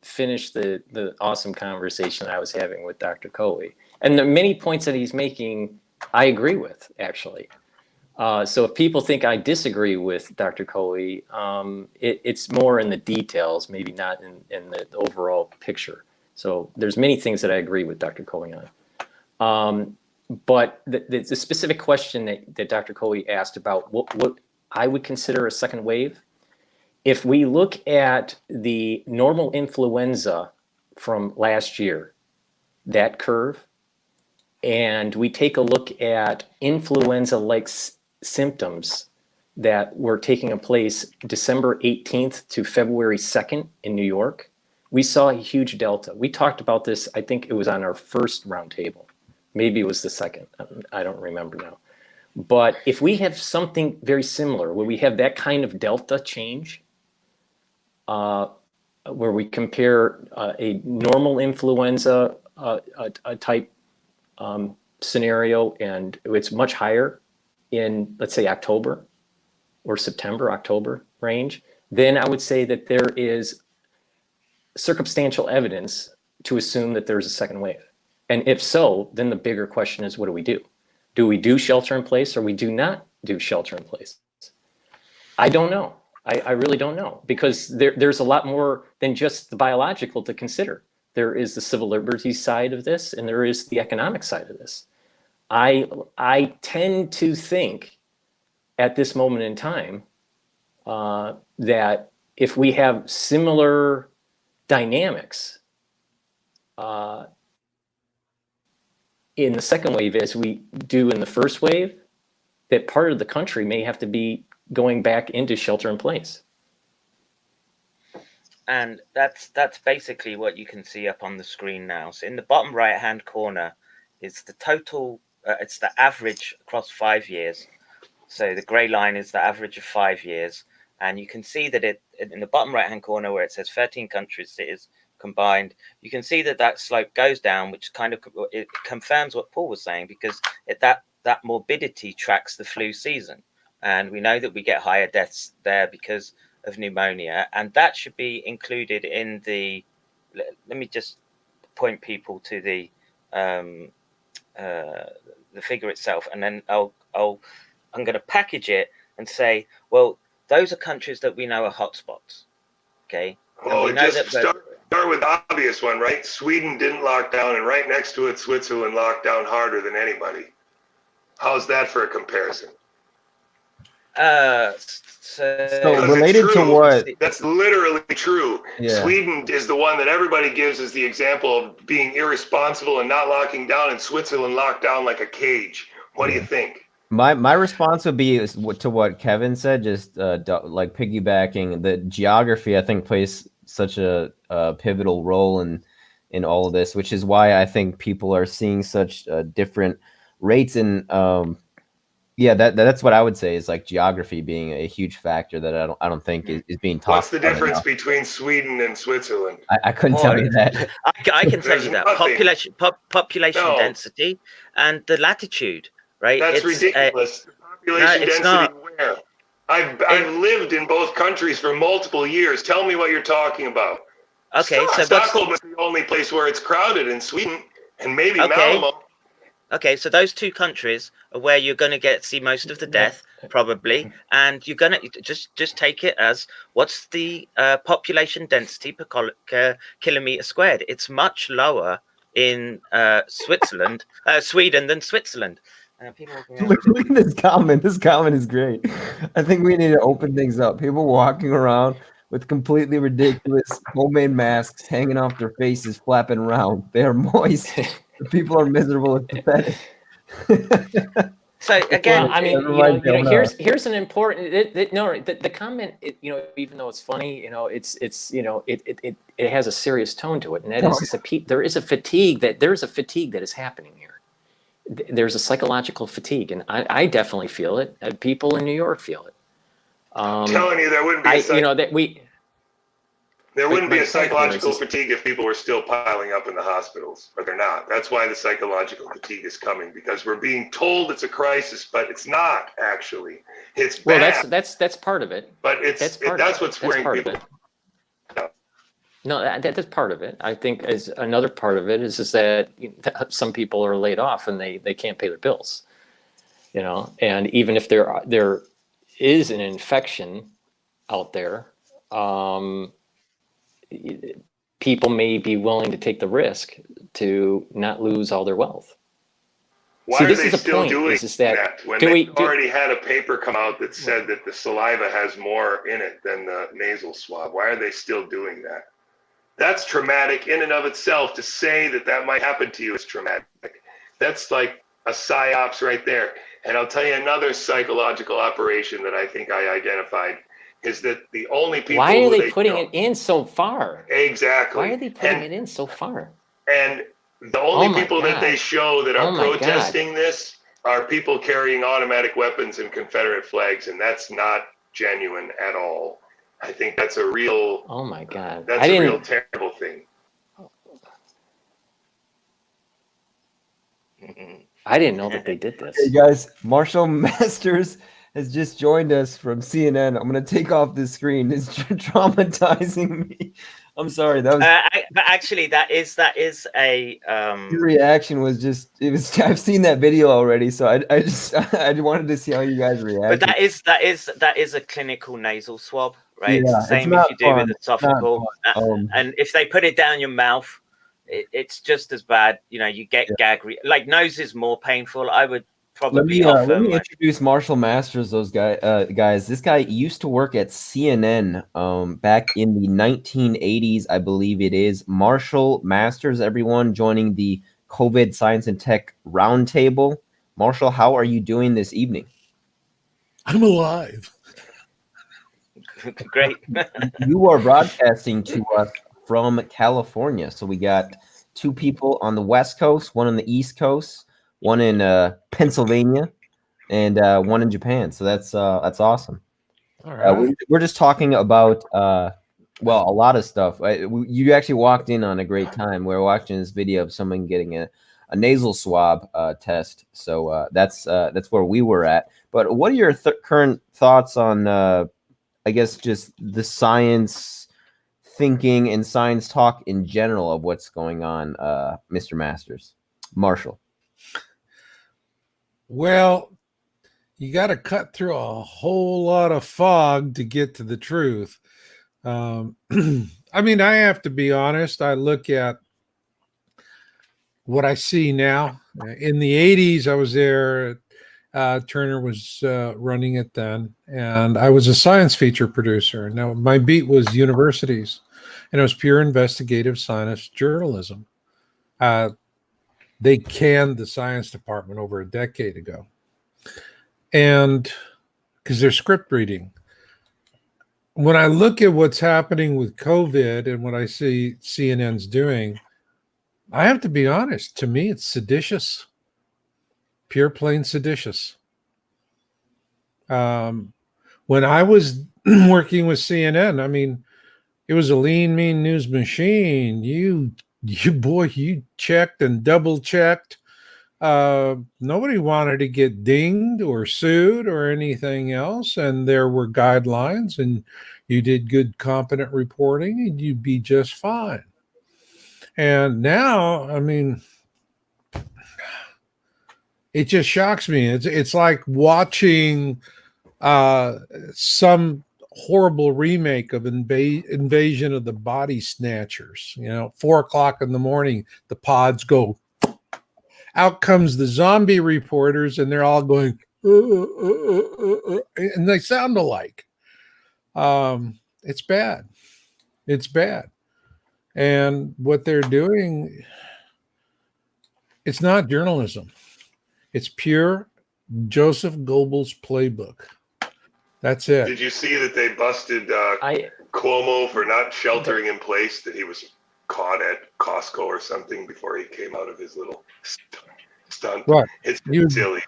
finish the awesome conversation I was having with Dr. Couey, and the many points that he's making, I agree with, actually. So if people think I disagree with Dr. Couey, it's more in the details, maybe not in the overall picture. So there's many things that I agree with Dr. Couey on. But the specific question that Dr. Couey asked about what I would consider a second wave, if we look at the normal influenza from last year, that curve, and we take a look at influenza-like symptoms that were taking place December 18th to February 2nd in New York, we saw a huge delta. We talked about this, I think it was on our first roundtable. Maybe it was the second, I don't remember now. But if we have something very similar, where we have that kind of delta change, where we compare a normal influenza type scenario, and it's much higher in, let's say, October or September, October range, then I would say that there is circumstantial evidence to assume that there's a second wave. And if so, then the bigger question is, what do we do? Do we do shelter in place, or we do not do shelter in place? I don't know. I really don't know, because there's a lot more than just the biological to consider. There is the civil liberties side of this, and there is the economic side of this. I tend to think at this moment in time that if we have similar dynamics in the second wave as we do in the first wave, that part of the country may have to be going back into shelter in place. And that's basically what you can see up on the screen now. So in the bottom right hand corner is the total, it's the average across 5 years. So the gray line is the average of 5 years. And you can see that it in the bottom right hand corner where it says 13 countries it is combined, you can see that slope goes down, which kind of it confirms what Paul was saying, because that morbidity tracks the flu season. And we know that we get higher deaths there because of pneumonia, and that should be included in the, let me just point people to the figure itself, and then I'm going to package it and say, well, those are countries that we know are hotspots. Okay. Oh, just start with the obvious one, right? Sweden didn't lock down, and right next to it, Switzerland locked down harder than anybody. How's that for a comparison? So related to what? That's literally true. Yeah. Sweden is the one that everybody gives as the example of being irresponsible and not locking down, and Switzerland locked down like a cage. What do you think? My response would be to what Kevin said, just like piggybacking. The geography, I think, plays such a pivotal role in all of this, which is why I think people are seeing such different rates. And yeah, that's what I would say is like geography being a huge factor that I don't think is being taught. What's the difference between Sweden and Switzerland? I couldn't tell you that. I can tell you that. Population density and the latitude. Right? That's ridiculous. Population density where? I've lived in both countries for multiple years. Tell me what you're talking about. Okay, so Stockholm is the only place where it's crowded in Sweden, and maybe Malmo. Okay, so those two countries are where you're going to see most of the death, probably, and you're going to just take it as what's the population density per kilometer squared. It's much lower in Sweden than Switzerland. Look at this comment. This comment is great. I think we need to open things up. People walking around with completely ridiculous homemade masks hanging off their faces, flapping around. They are moist. The people are miserable and pathetic. So again, well, I mean, here's an important. The comment. Even though it's funny, it has a serious tone to it, and that is there's a fatigue that is happening here. There's a psychological fatigue, and I definitely feel it. People in New York feel it. I'm telling you, there wouldn't be there wouldn't be a psychological fatigue if people were still piling up in the hospitals, but they're not. That's why the psychological fatigue is coming, because we're being told it's a crisis, but it's not actually. It's bad. Well, that's part of it. But that's what's scaring people. No, that's part of it. I think as another part of it is that some people are laid off and they can't pay their bills, and even if there is an infection out there, people may be willing to take the risk to not lose all their wealth. Why are they still doing that when they already had a paper come out that said that the saliva has more in it than the nasal swab? Why are they still doing that? That's traumatic in and of itself. To say that might happen to you is traumatic. That's like a psyops right there. And I'll tell you another psychological operation that I think I identified is that the only people Why are they putting don't- it in so far? Exactly. Why are they putting it in so far? And the only Oh my people that God. they show that are Oh my God. protesting this are people carrying automatic weapons and Confederate flags, and that's not genuine at all. I think that's a real, Oh my God. that's a real terrible thing. I didn't know that they did this. Hey guys, Marshall Masters has just joined us from CNN. I'm gonna take off this screen. It's traumatizing me. I'm sorry. That was But actually, that is a your reaction was just it was. I've seen that video already, so I just I wanted to see how you guys react. But that is a clinical nasal swab, right? Yeah, It's the it's same as not you do fun. with a It's not topical. fun. And if they put it down your mouth, it's just as bad. You know, you get like nose is more painful. I would probably offer. Let me introduce Marshall Masters. Those guys. This guy used to work at CNN back in the 1980s, I believe it is. Marshall Masters, everyone joining the COVID Science and Tech Roundtable. Marshall, how are you doing this evening? I'm alive. Great. You are broadcasting to us from California. So we got two people on the West Coast, one on the East Coast, one in Pennsylvania, and one in Japan. So that's awesome. All right. We're just talking about a lot of stuff. You actually walked in on a great time. We're watching this video of someone getting a nasal swab test. So that's where we were at. But what are your current thoughts on, I guess, just the science thinking and science talk in general of what's going on, Mr. Masters? Marshall. Well, you got to cut through a whole lot of fog to get to the truth. I mean, I have to be honest. I look at what I see now. In the 80s, I was there. Turner was running it then, and I was a science feature producer. Now, my beat was universities, and it was pure investigative science journalism. They canned the science department over a decade ago, and because they're script reading. When I look at what's happening with COVID and what I see CNN's doing, I have to be honest. To me, it's seditious. Pure plain seditious. When I was working with CNN, I mean, it was a lean, mean news machine. You checked and double checked. Nobody wanted to get dinged or sued or anything else. And there were guidelines, and you did good, competent reporting, and you'd be just fine. And now, I mean, it just shocks me. It's like watching some horrible remake of Invasion of the Body Snatchers. 4:00 in the morning, the pods go. Out comes the zombie reporters, and they're all going, and they sound alike. It's bad. It's bad. And what they're doing, it's not journalism. It's pure Joseph Goebbels playbook. That's it. Did you see that they busted Cuomo for not sheltering in place, that he was caught at Costco or something before he came out of his little stunt? What? It's silly.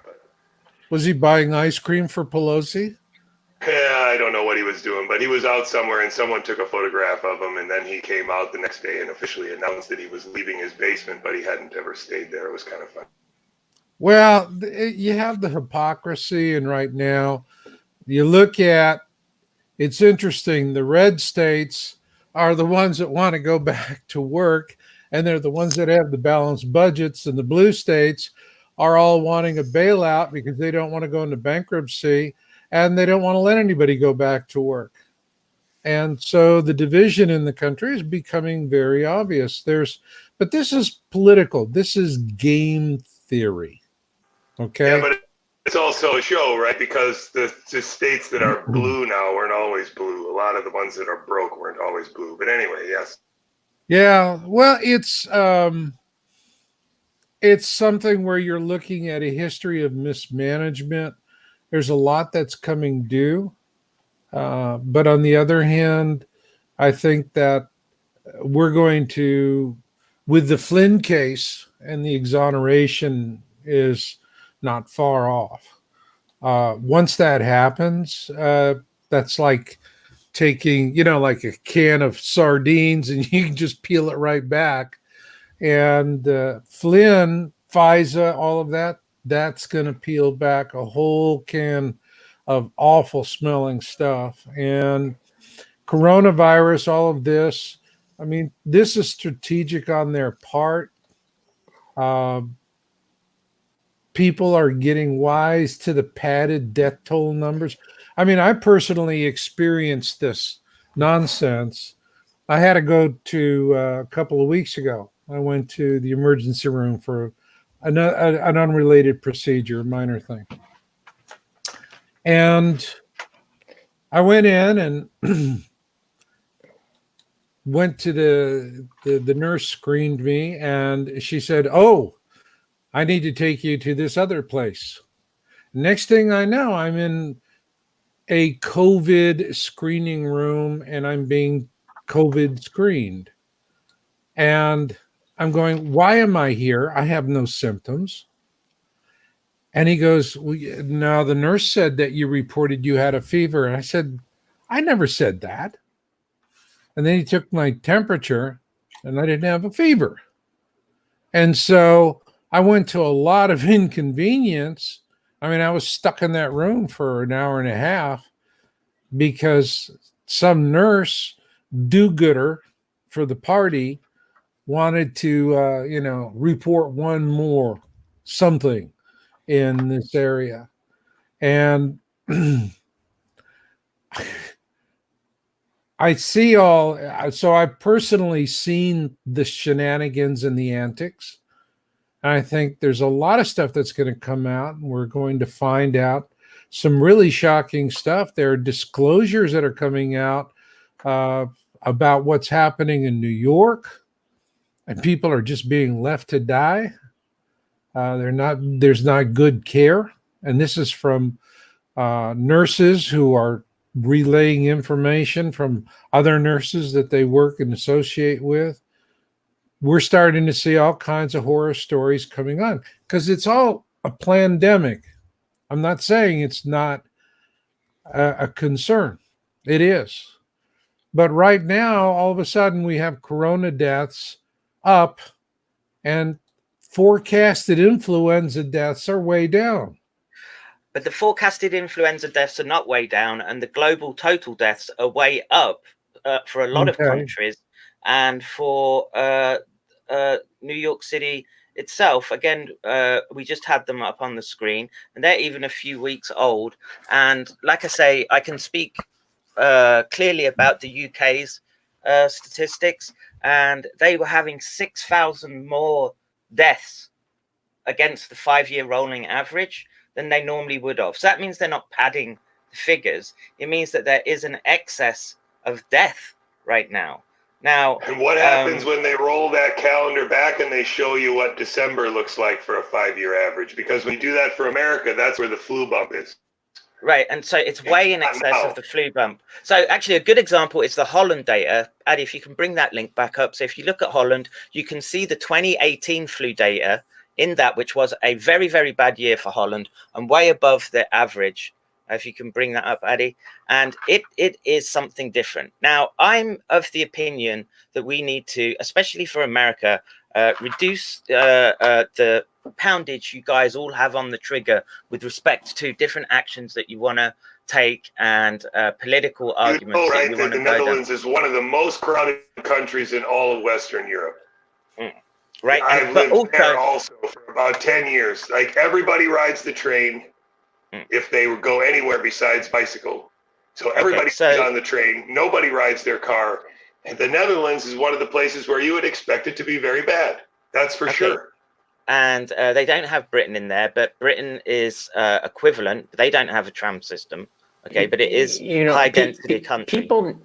Was he buying ice cream for Pelosi? Yeah, I don't know what he was doing, but he was out somewhere and someone took a photograph of him, and then he came out the next day and officially announced that he was leaving his basement, but he hadn't ever stayed there. It was kind of fun. Well, you have the hypocrisy, and right now you look at, it's interesting, the red states are the ones that want to go back to work, and they're the ones that have the balanced budgets, and the blue states are all wanting a bailout because they don't want to go into bankruptcy, and they don't want to let anybody go back to work. And so the division in the country is becoming very obvious. But this is political. This is game theory. Okay. Yeah, but it's also a show, right? Because the states that are blue now weren't always blue. A lot of the ones that are broke weren't always blue. But anyway, yes. Yeah. Well, it's something where you're looking at a history of mismanagement. There's a lot that's coming due. But on the other hand, I think that we're going to, with the Flynn case, and the exoneration is not far off. Once that happens, that's like taking, like a can of sardines and you can just peel it right back. And Flynn, FISA, all of that, that's going to peel back a whole can of awful smelling stuff. And coronavirus, all of this, I mean, this is strategic on their part. People are getting wise to the padded death toll numbers. I mean, I personally experienced this nonsense. I had to go to a couple of weeks ago. I went to the emergency room for an unrelated procedure, a minor thing. And I went in and went to the nurse screened me, and she said, "Oh, I need to take you to this other place." Next thing I know, I'm in a COVID screening room and I'm being COVID screened. And I'm going, "Why am I here? I have no symptoms." And he goes, "Well, no, the nurse said that you reported you had a fever." And I said, "I never said that." And then he took my temperature and I didn't have a fever. And so I went to a lot of inconvenience. I mean, I was stuck in that room for an hour and a half because some nurse do-gooder for the party wanted to, report one more something in this area. And I see so I've personally seen the shenanigans and the antics. And I think there's a lot of stuff that's going to come out, and we're going to find out some really shocking stuff. There are disclosures that are coming out about what's happening in New York, and people are just being left to die. There's not good care. And this is from nurses who are relaying information from other nurses that they work and associate with. We're starting to see all kinds of horror stories coming on because it's all a pandemic. I'm not saying it's not a concern. It is. But right now, all of a sudden, we have corona deaths up and forecasted influenza deaths are way down. But the forecasted influenza deaths are not way down, and the global total deaths are way up for a lot of countries. And for New York City itself, again, we just had them up on the screen, and they're even a few weeks old. And like I say, I can speak clearly about the UK's statistics, and they were having 6,000 more deaths against the 5-year rolling average than they normally would have. So that means they're not padding the figures. It means that there is an excess of death right now. Now, and what happens when they roll that calendar back and they show you what December looks like for a 5-year average? Because when you do that for America, that's where the flu bump is. Right, and so it's way in excess of the flu bump. So actually a good example is the Holland data. Addy, if you can bring that link back up. So if you look at Holland, you can see the 2018 flu data in that, which was a very, very bad year for Holland and way above the average. If you can bring that up, Addy. And it is something different. Now, I'm of the opinion that we need to, especially for America, reduce the poundage you guys all have on the trigger with respect to different actions that you want to take and political arguments. Right, that the Netherlands is one of the most crowded countries in all of Western Europe. Right. I've lived there also for about 10 years. Like, everybody rides the train if they would go anywhere besides bicycle. So everybody's on the train. Nobody rides their car. And the Netherlands is one of the places where you would expect it to be very bad. That's for sure. And they don't have Britain in there, but Britain is equivalent. They don't have a tram system. Okay, but it is high density country. People,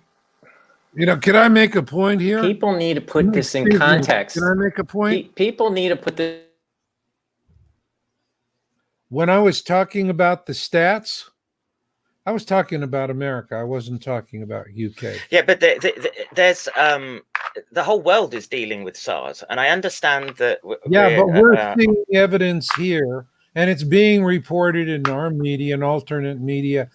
can I make a point here? People need to put this in context. Can I make a point? People need to put this when I was talking about the stats, I was talking about America. I wasn't talking about UK. Yeah, but there's the whole world is dealing with SARS, and I understand that. Yeah, but we're seeing evidence here, and it's being reported in our media and alternate media,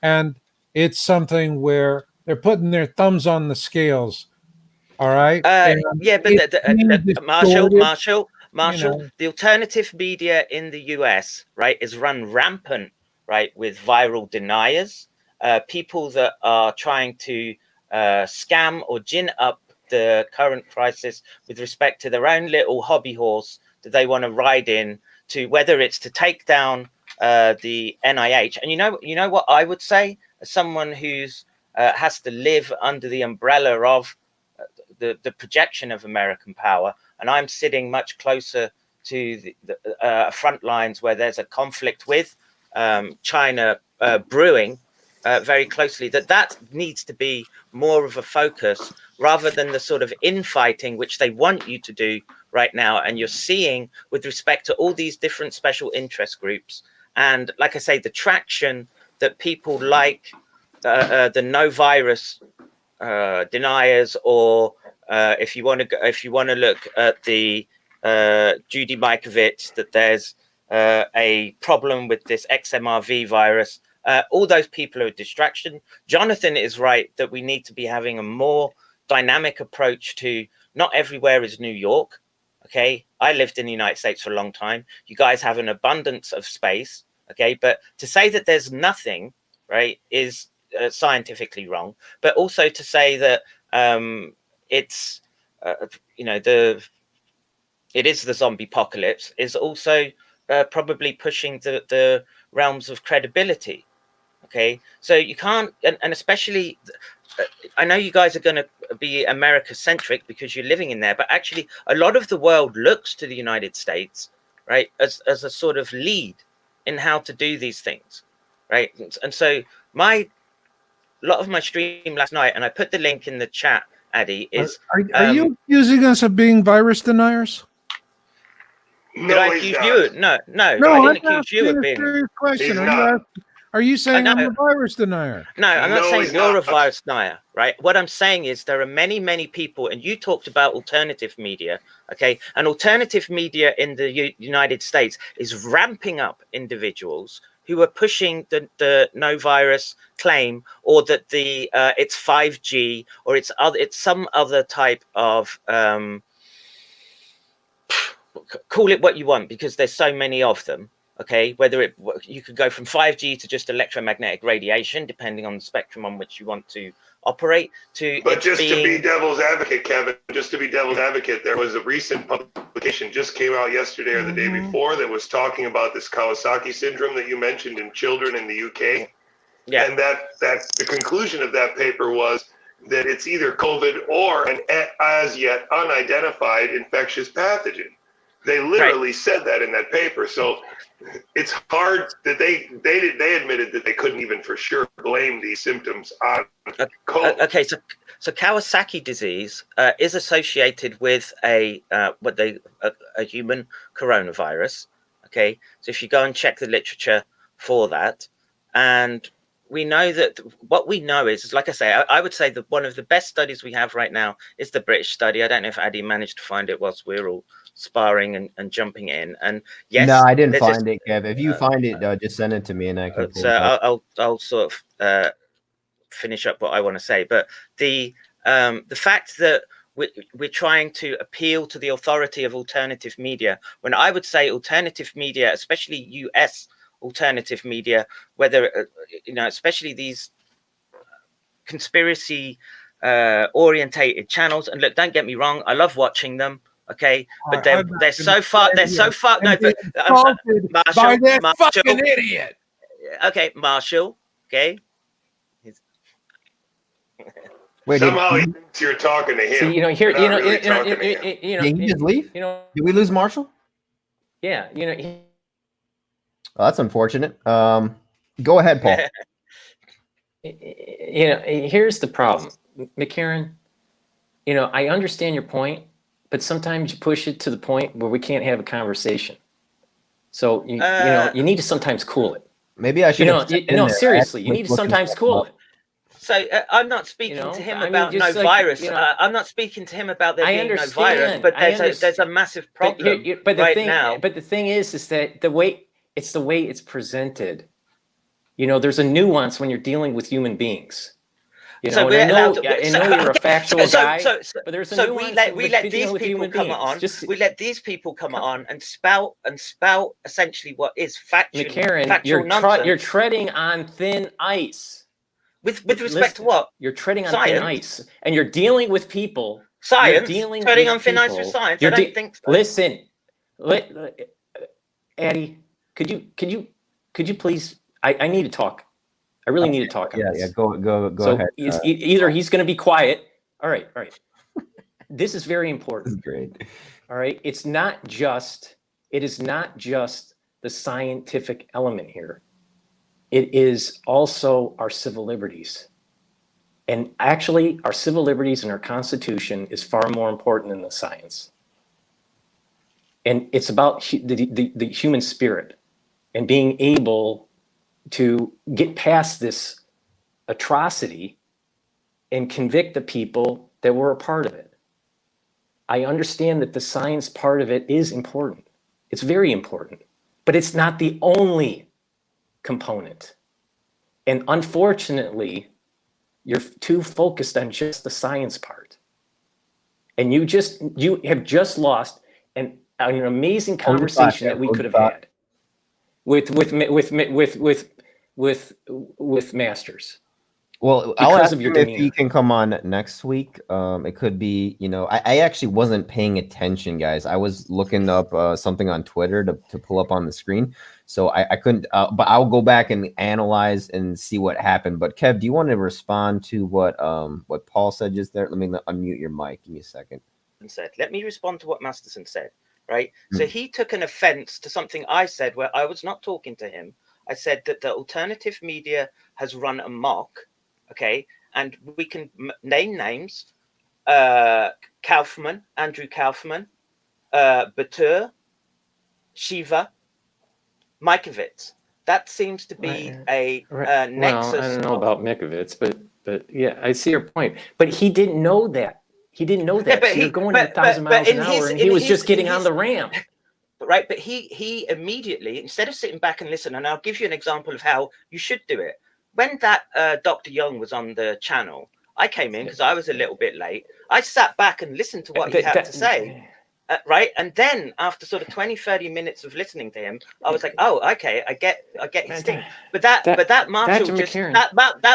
and it's something where they're putting their thumbs on the scales. All right. Yeah, but Marshall, the alternative media in the US, right, is run rampant, right, with viral deniers, people that are trying to scam or gin up the current crisis with respect to their own little hobby horse that they want to ride in to, whether it's to take down the NIH. And you know what I would say, as someone who's has to live under the umbrella of the projection of American power, and I'm sitting much closer to the front lines where there's a conflict with China brewing very closely, that needs to be more of a focus rather than the sort of infighting which they want you to do right now. And you're seeing with respect to all these different special interest groups, and like I say, the traction that people like the no virus deniers, or if you want to look at the Judy Mikovits, that there's a problem with this Xmrv virus. All those people are a distraction. Jonathan is right that we need to be having a more dynamic approach to, not everywhere is New York. Okay, I lived in the United States for a long time. You guys have an abundance of space. Okay, but to say that there's nothing, right, is scientifically wrong. But also to say that it's it is the zombie apocalypse is also probably pushing the realms of credibility. Okay, so you can't, and especially, I know you guys are going to be America centric because you're living in there, but actually a lot of the world looks to the United States, right, as a sort of lead in how to do these things, right? And so a lot of my stream last night, and I put the link in the chat, Addy, is are you accusing us of being virus deniers? Did I accuse you? No, I didn't accuse you of being. Serious question. He's Are you saying I'm a virus denier? No, I'm not saying you're a virus denier, right? What I'm saying is there are many, many people, and you talked about alternative media, okay? And alternative media in the United States is ramping up individuals who are pushing the no virus claim, or that it's 5G, or it's some other type of call it what you want, because there's so many of them. Okay, whether you could go from 5G to just electromagnetic radiation, depending on the spectrum on which you want to operate. To Okay, so Kawasaki disease is associated with a human coronavirus. Okay, so if you go and check the literature for that, and we know that what we know is like I say, I would say that one of the best studies we have right now is the British study. I don't know if Addy managed to find it whilst we're all sparring and jumping in. And yes, no, I didn't find it, Kev. If you find it, just send it to me and I can. So I'll sort of finish up what I want to say. But the fact that we're trying to appeal to the authority of alternative media, when I would say alternative media, especially US alternative media, whether especially these conspiracy orientated channels. And look, don't get me wrong, I love watching them. Okay, but they're so far. No, but Marshall, by that fucking idiot. Okay, Marshall. Okay. Wait, somehow he thinks you're talking to him. So, did he just leave? Did we lose Marshall? Yeah, Oh, that's unfortunate. Go ahead, Paul. Here's the problem, McCairn. I understand your point, but sometimes you push it to the point where we can't have a conversation. So you need to sometimes cool it. Maybe I should. Seriously, you need to sometimes cool it. So I'm not speaking to him about no virus. I'm not speaking to him about there being no virus. But there's a massive problem now. But the thing is that the way it's presented. There's a nuance when you're dealing with human beings. I know you're a factual guy, but there's a nuance. We let these people come on. We let these people come on and spout essentially what is factual nonsense. You're treading on thin ice. With respect to what? You're treading on thin ice, and you're dealing with people. Science. Treading on thin ice with science. I don't think so. Listen, Addy, could you please? I need to talk. I really need to talk on this. Yeah, go ahead. Either he's going to be quiet. All right. This is very important. This is great. All right. It is not just the scientific element here. It is also our civil liberties. And actually, our civil liberties and our Constitution is far more important than the science. And it's about the human spirit and being able to get past this atrocity and convict the people that were a part of it. I understand that the science part of it is important. It's very important, but it's not the only component. And unfortunately, you're too focused on just the science part. And you have just lost an amazing conversation that we could have had with Masters. Well, I'll ask him if he can come on next week. It could be, I actually wasn't paying attention, guys. I was looking up something on Twitter to pull up on the screen. So I couldn't, but I'll go back and analyze and see what happened. But Kev, do you want to respond to what Paul said just there? Let me unmute your mic. Give me a second. Let me respond to what Masterson said, right? So he took an offense to something I said where I was not talking to him. I said that the alternative media has run amok. Okay, and we can name names: Kaufman, Andrew Kaufman, Batur, Shiva, Mikovits. That seems to be a nexus. Well, I don't know about Mikovits, but yeah, I see your point. But he didn't know that. He didn't know that. So you're going at 1,000 miles an hour, and he was just getting on the ramp. Right, but he immediately, instead of sitting back and listen, and I'll give you an example of how you should do it. When that Dr. Young was on the channel, I came in because I was a little bit late. I sat back and listened to what he had to say, right? And then after sort of 20, 30 minutes of listening to him, I was like, oh, okay, I get his thing. But that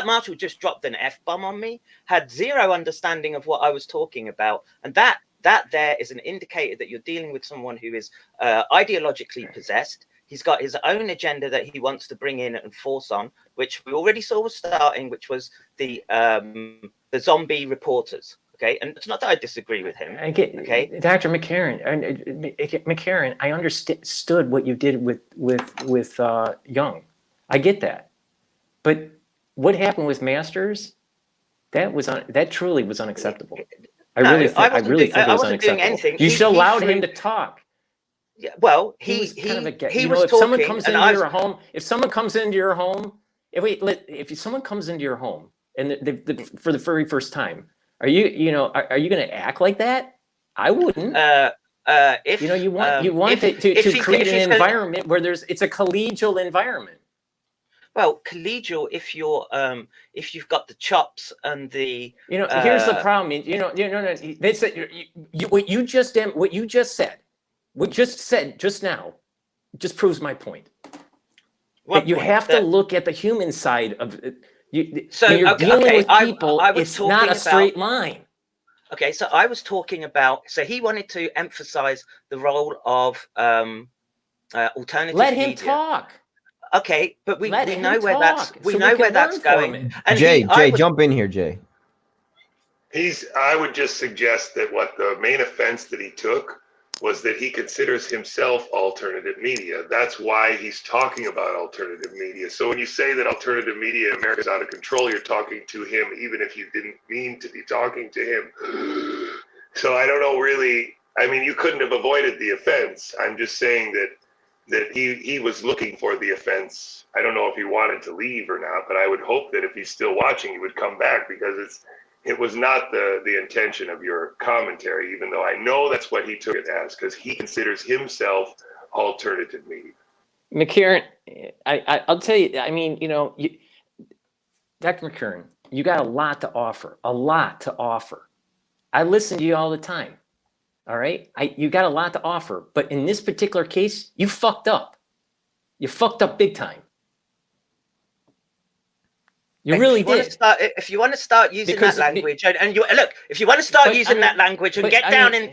marshal just dropped an F-bomb on me, had zero understanding of what I was talking about. And that there is an indicator that you're dealing with someone who is ideologically possessed. He's got his own agenda that he wants to bring in and force on, which we already saw was starting, which was the zombie reporters. Okay, and it's not that I disagree with him. I get, okay, Dr. McCairn. I understood what you did with Young. I get that, but what happened with Masters? That truly was unacceptable. I really think it was unacceptable. You should allow him to talk. Yeah, well, he was if someone comes into your home, if someone comes into your home, if someone comes into your home and for the very first time, are you going to act like that? I wouldn't. If you want to create an environment where it's a collegial environment. Well, collegial if you've got the chops and the. Here's the problem. They said what you just said just now just proves my point. You have to look at the human side of it. When you're dealing with people, it's not a straight line. Okay, so I was talking about. So he wanted to emphasize the role of alternative media. Let him talk. Okay, but we know where that's going. And Jay, jump in here, Jay. I would just suggest that what the main offense that he took was that he considers himself alternative media. That's why he's talking about alternative media. So when you say that alternative media in America is out of control, you're talking to him, even if you didn't mean to be talking to him. So I don't know really, I mean, you couldn't have avoided the offense. I'm just saying that that he was looking for the offense. I don't know if he wanted to leave or not, but I would hope that if he's still watching, he would come back, because it was not the intention of your commentary, even though I know that's what he took it as, because he considers himself alternative media. McCairn, I'll tell you, I mean, Dr. McCairn, you got a lot to offer, I listen to you all the time. All right. You got a lot to offer, but in this particular case, you fucked up. You fucked up big time. You really did. If you want to start using that language, and you look, if you want to start using that language and get down in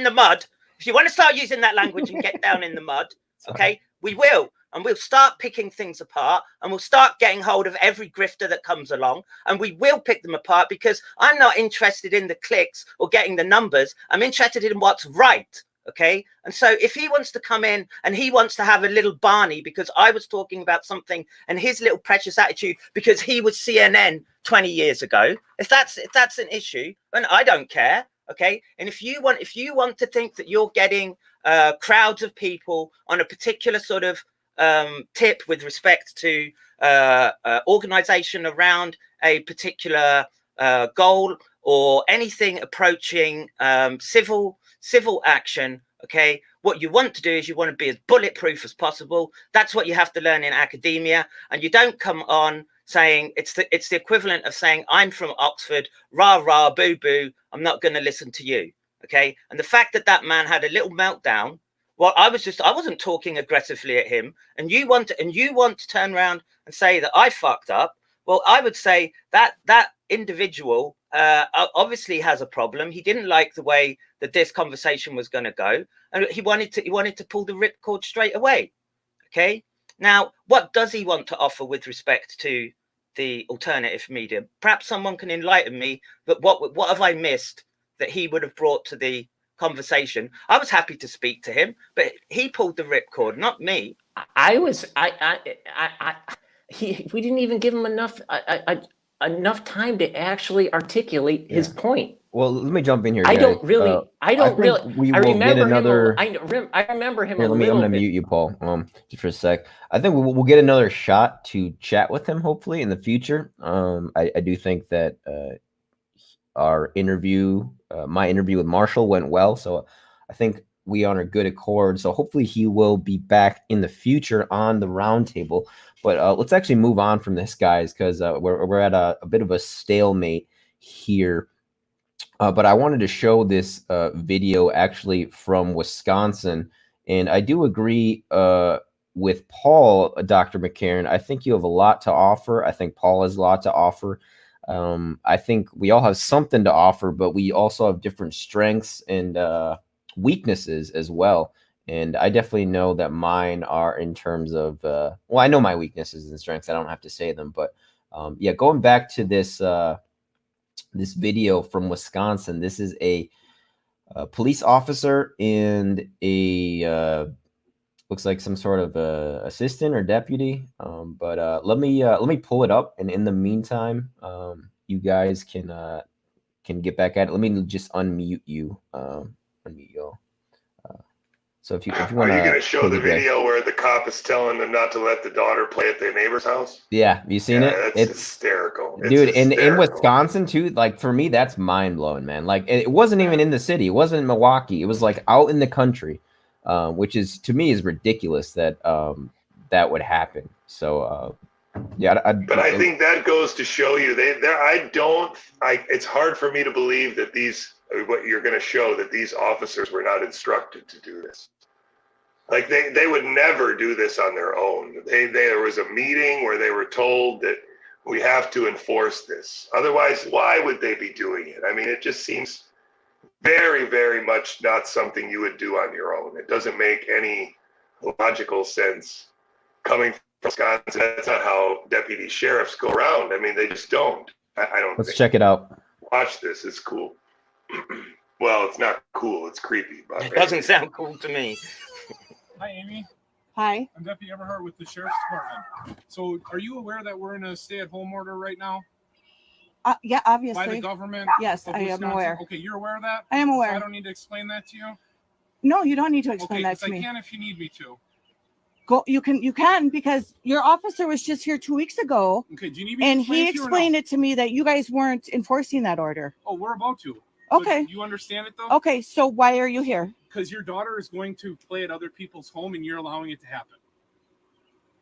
the mud, if you want to start using that language and get down in the mud, okay, we will. And we'll start picking things apart, and we'll start getting hold of every grifter that comes along, and we will pick them apart, because I'm not interested in the clicks or getting the numbers. I'm interested in what's right. Okay. And so if he wants to come in and he wants to have a little Barney because I was talking about something, and his little precious attitude because he was CNN 20 years ago, if that's an issue, then I don't care. Okay. And if you want to think that you're getting crowds of people on a particular sort of tip with respect to organization around a particular goal or anything approaching civil action, okay, what you want to do is you want to be as bulletproof as possible. That's what you have to learn in academia, and you don't come on saying it's the equivalent of saying I'm from Oxford, rah rah boo boo, I'm not going to listen to you. Okay. And the fact that man had a little meltdown, well, I wasn't talking aggressively at him, and you want to turn around and say that I fucked up. Well, I would say that individual obviously has a problem. He didn't like the way that this conversation was going to go, and he wanted to pull the ripcord straight away. Okay. Now, what does he want to offer with respect to the alternative media? Perhaps someone can enlighten me. But what have I missed that he would have brought to the conversation? I was happy to speak to him, but he pulled the ripcord, not me. We didn't even give him enough time to actually articulate his point. Well, let me jump in here. I guys. don't really. I remember him. Here, I'm gonna mute you, Paul. Just for a sec. I think we'll get another shot to chat with him, hopefully, in the future. I do think that our interview, my interview with Marshall, went well. So I think we are on a good accord. So hopefully he will be back in the future on the roundtable. But let's actually move on from this, guys, because we're at a bit of a stalemate here. But I wanted to show this video actually from Wisconsin. And I do agree with Paul, Dr. McCairn. I think you have a lot to offer. I think Paul has a lot to offer. I think we all have something to offer, but we also have different strengths and weaknesses as well. And I definitely know that mine are in terms of, well, I know my weaknesses and strengths. I don't have to say them, but yeah, going back to this this video from Wisconsin, this is a police officer and a looks like some sort of assistant or deputy. But let me pull it up, and in the meantime, you guys can get back at it. Let me just unmute you. Unmute you. So if you want to, are you going to show the video where the cop is telling them not to let the daughter play at their neighbor's house? Yeah, have you seen it? It's hysterical, dude. In Wisconsin too. Like for me, that's mind blowing, man. Like it wasn't even in the city. It wasn't in Milwaukee. It was like out in the country, which is to me is ridiculous that that would happen. So yeah, but I think that goes to show you it's hard for me to believe that what you're going to show that these officers were not instructed to do this. Like they would never do this on their own. There was a meeting where they were told that we have to enforce this. Otherwise, why would they be doing it? I mean, it just seems very, very much not something you would do on your own. It doesn't make any logical sense coming from Wisconsin. That's not how deputy sheriffs go around. I mean, they just don't. I don't. Let's check it out. Watch this. It's cool. Well, it's not cool. It's creepy. But it doesn't sound cool to me. Hi, Amy. Hi. I'm Deputy Everhart with the Sheriff's Department. So are you aware that we're in a stay-at-home order right now? Yeah, obviously. By the government? Yes, I am aware. Okay, you're aware of that? I am aware. So I don't need to explain that to you? No, you don't need to explain that to me. I can if you need me to. Go. You can because your officer was just here 2 weeks ago, Okay, do you need me to and explain he it to you or explained no? it to me that you guys weren't enforcing that order. Oh, we're about to. So Okay. you understand it though? Okay. So why are you here? Because your daughter is going to play at other people's home, and you're allowing it to happen.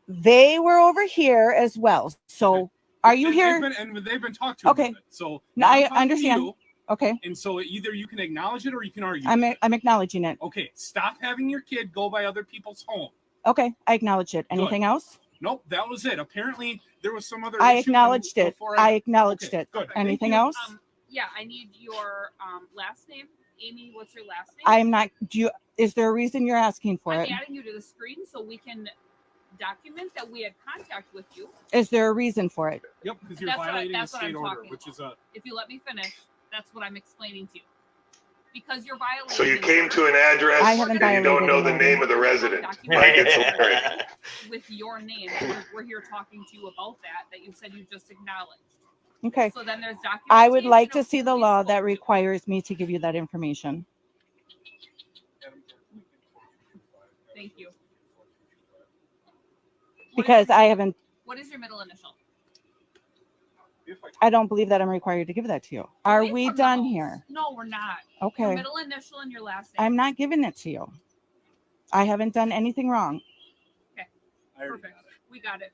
They were over here as well. So Okay. are you And here? they've been talked to Okay. about it. So No, now I'm I talking to understand. you, Okay. and so either you can acknowledge it or you can argue. I'm acknowledging it. Okay, stop having your kid go by other people's home. Okay. I acknowledge it. Anything else? Nope, that was it. Apparently, there was some other. I issue acknowledged it. before I acknowledged Okay, it. good. Anything Thank you. else? Yeah, I need your last name. Amy, what's your last name? I'm not. Is there a reason you're asking for I'm it? adding you to the screen so we can document that we had contact with you. Is there a reason for it? Yep, because you're That's what violating a I'm state order, talking which is about. a. If you let me finish, that's what I'm explaining to you. Because you're violating. So you an came order. to an address I haven't and you don't violated know the an name order. of the resident. Document Mike, it's hilarious. with your name. We're here talking to you about that you said you just acknowledged. Okay. So then there's documentation. I would like to of see who the we law spoke that to. requires me to give you that information. Thank you. Because I haven't. What is your middle initial? I don't believe that I'm required to give that to you. Are Away we from the done house. here? No, we're not. Your Okay. middle initial and your last name. I'm not giving it to you. I haven't done anything wrong. Perfect. We got it.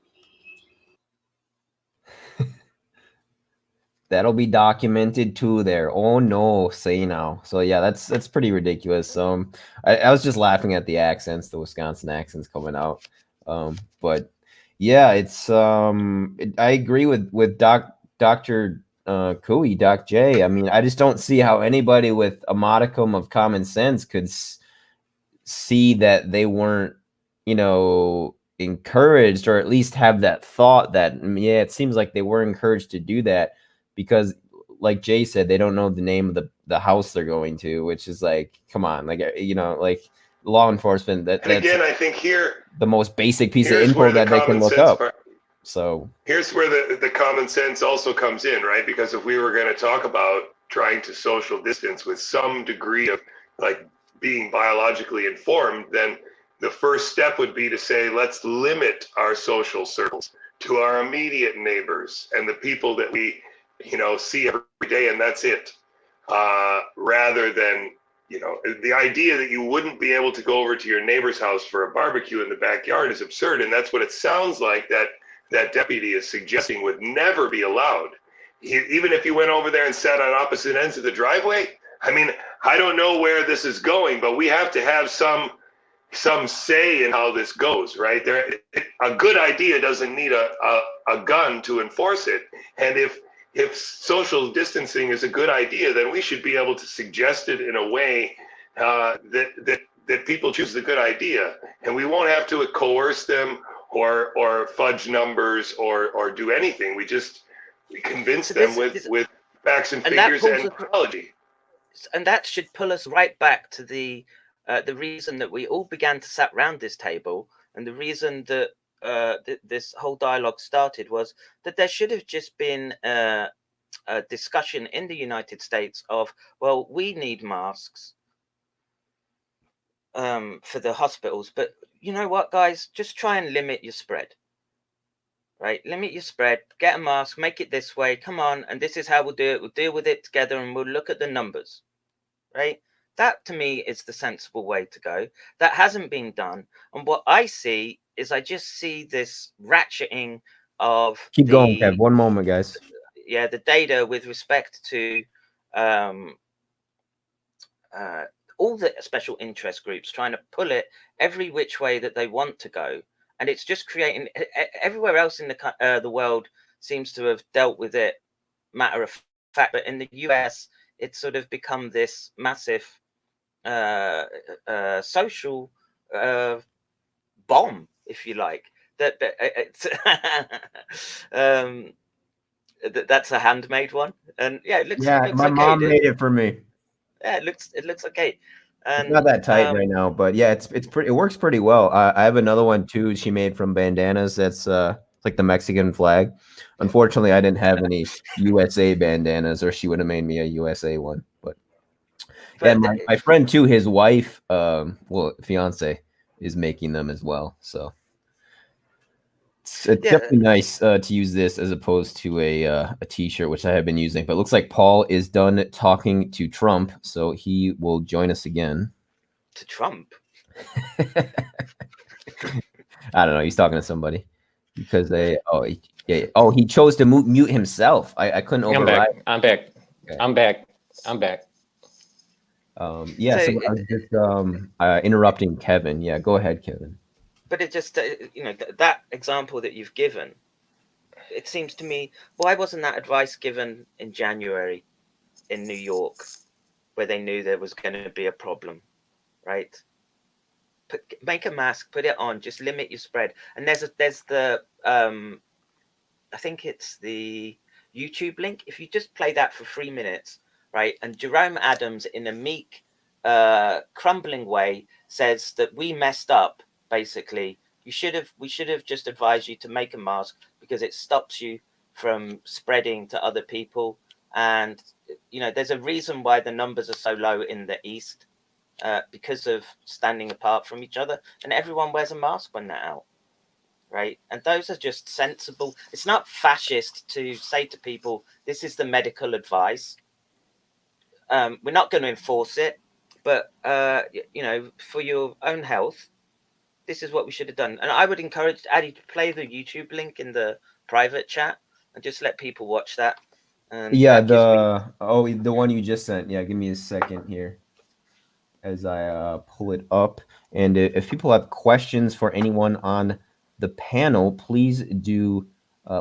That'll be documented too there. Oh no, say now. So yeah, that's pretty ridiculous. I was just laughing at the accents, the Wisconsin accents coming out. But yeah, it's I agree with Dr. Couey, Doc J. I mean, I just don't see how anybody with a modicum of common sense could see that they weren't, encouraged, or at least have that thought that, yeah, it seems like they were encouraged to do that. Because like Jay said, they don't know the name of the house they're going to, which is like, come on, like, like law enforcement, that's again, I think here the most basic piece of here's info where the that they can common look sense up. part- So Here's where the common sense also comes in, right? Because if we were going to talk about trying to social distance with some degree of like being biologically informed, then the first step would be to say, let's limit our social circles to our immediate neighbors and the people that we see every day, and that's it. Rather than, the idea that you wouldn't be able to go over to your neighbor's house for a barbecue in the backyard is absurd, and that's what it sounds like that deputy is suggesting would never be allowed. Even if you went over there and sat on opposite ends of the driveway, I mean, I don't know where this is going, but we have to have some say in how this goes, right? A good idea doesn't need a gun to enforce it, and if social distancing is a good idea, then we should be able to suggest it in a way that people choose the good idea, and we won't have to coerce them or fudge numbers or do anything. We convince them with facts and figures and technology. And that should pull us right back to the reason that we all began to sat round this table, and the reason that this whole dialogue started was that there should have just been a discussion in the United States of, well, we need masks for the hospitals, but you know what, guys, just try and limit your spread, right? Limit your spread, get a mask, make it this way, come on, and this is how we'll do it. We'll deal with it together, and we'll look at the numbers, right? That to me is the sensible way to go. That hasn't been done, and what I see is I just see this ratcheting of keep going, Kev. One moment, guys. Yeah, the data with respect to all the special interest groups trying to pull it every which way that they want to go, and it's just creating. Everywhere else in the world seems to have dealt with it matter of fact, but in the US, it's sort of become this massive social bomb, if you like. That's a handmade one, and yeah, it looks. Yeah, it looks my okay, mom made it for me. Yeah, it looks okay. And it's not that tight right now, but yeah, it's pretty. It works pretty well. I have another one too. She made from bandanas. That's like the Mexican flag. Unfortunately, I didn't have any USA bandanas, or she would have made me a USA one. But yeah, my friend too, his wife, fiance, is making them as well. So It's Yeah. definitely nice to use this as opposed to a T-shirt, which I have been using. But it looks like Paul is done talking to Trump, so he will join us again. To Trump. I don't know. He's talking to somebody because he chose to mute himself. I couldn't I'm override. back. I'm back. Okay. I'm back. I'm back. So So I was just interrupting Kevin. Yeah, go ahead, Kevin. But it just, that example that you've given, it seems to me, why wasn't that advice given in January in New York, where they knew there was going to be a problem, right? Make a mask, put it on, just limit your spread. And there's the, I think it's the YouTube link. If you just play that for 3 minutes, right? And Jerome Adams, in a meek, crumbling way, says that we messed up. Basically, we should have just advised you to make a mask because it stops you from spreading to other people. And there's a reason why the numbers are so low in the East, because of standing apart from each other, and everyone wears a mask when they're out, right? And those are just sensible. It's not fascist to say to people, this is the medical advice. We're not going to enforce it, but for your own health, this is what we should have done. And I would encourage Addy to play the YouTube link in the private chat and just let people watch that. And the one you just sent. Yeah, give me a second here as I pull it up. And if people have questions for anyone on the panel, please do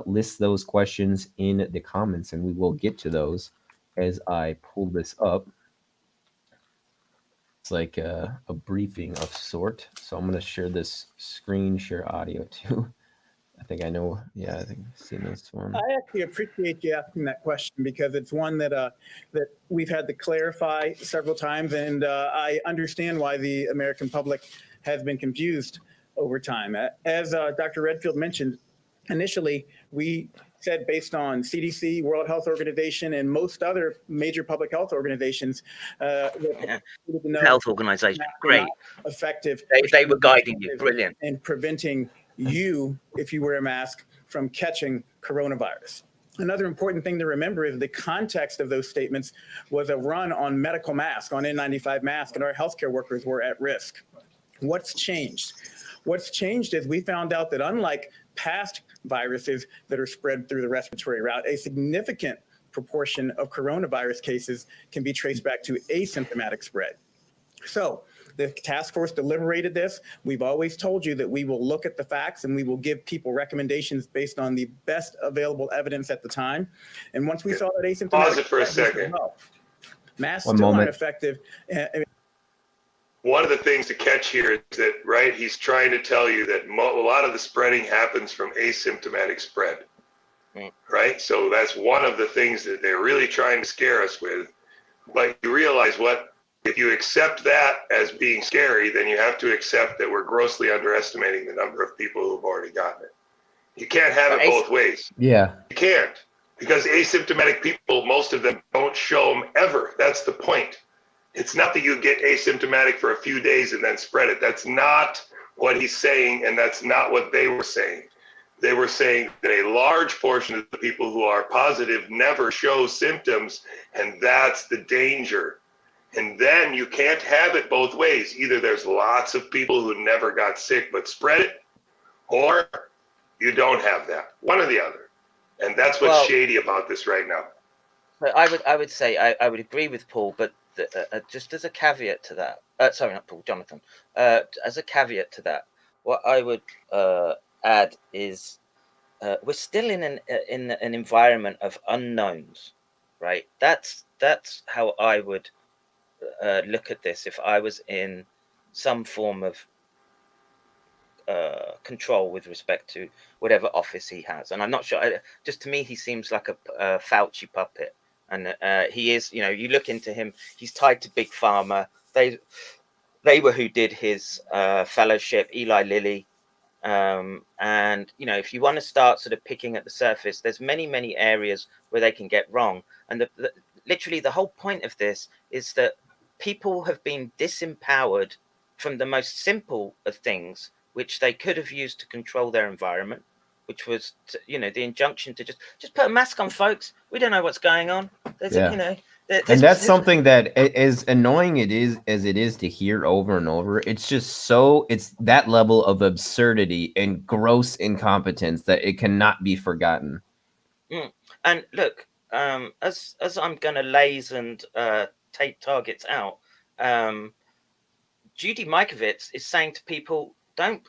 list those questions in the comments, and we will get to those as I pull this up. It's like a briefing of sort. So I'm going to share this screen, share audio too. I think I know. Yeah, I think I've seen this one. I actually appreciate you asking that question because it's one that that we've had to clarify several times, and I understand why the American public has been confused over time. As Dr. Redfield mentioned, initially we said based on CDC, World Health Organization, and most other major public health organizations, health organization, great, effective. They were guiding you, brilliant, and preventing you, if you wear a mask, from catching coronavirus. Another important thing to remember is the context of those statements was a run on medical masks, on N95 masks, and our healthcare workers were at risk. What's changed? What's changed is we found out that unlike past viruses that are spread through the respiratory route, a significant proportion of coronavirus cases can be traced back to asymptomatic spread. So the task force deliberated this. We've always told you that we will look at the facts and we will give people recommendations based on the best available evidence at the time. And once we saw that asymptomatic, pause it for a second. Masks still aren't effective. One of the things to catch here is that, right, he's trying to tell you that a lot of the spreading happens from asymptomatic spread, right? So that's one of the things that they're really trying to scare us with. But you realize what? If you accept that as being scary, then you have to accept that we're grossly underestimating the number of people who've already gotten it. You can't have it both ways. Yeah. You can't, because asymptomatic people, most of them don't show them ever. That's the point. It's not that you get asymptomatic for a few days and then spread it. That's not what he's saying, and that's not what they were saying. They were saying that a large portion of the people who are positive never show symptoms, and that's the danger. And then you can't have it both ways. Either there's lots of people who never got sick but spread it, or you don't have that. One or the other. And that's what's shady about this right now. But I would say I would agree with Paul, but just as a caveat to that, sorry, not Paul, Jonathan. As a caveat to that, what I would add is we're still in an environment of unknowns, right? That's how I would look at this if I was in some form of control with respect to whatever office he has. And I'm not sure, just to me, he seems like a Fauci puppet. And he is, you look into him, he's tied to Big Pharma. They were who did his fellowship, Eli Lilly. And, if you want to start sort of picking at the surface, there's many, many areas where they can get wrong. And literally the whole point of this is that people have been disempowered from the most simple of things, which they could have used to control their environment, which was, the injunction to just put a mask on, folks. We don't know what's going on. There's, Yeah. And that's something that, as annoying it is as it is to hear over and over, it's just it's that level of absurdity and gross incompetence that it cannot be forgotten. And look, as I'm gonna laze and take targets out, Judy Mikovits is saying to people, don't,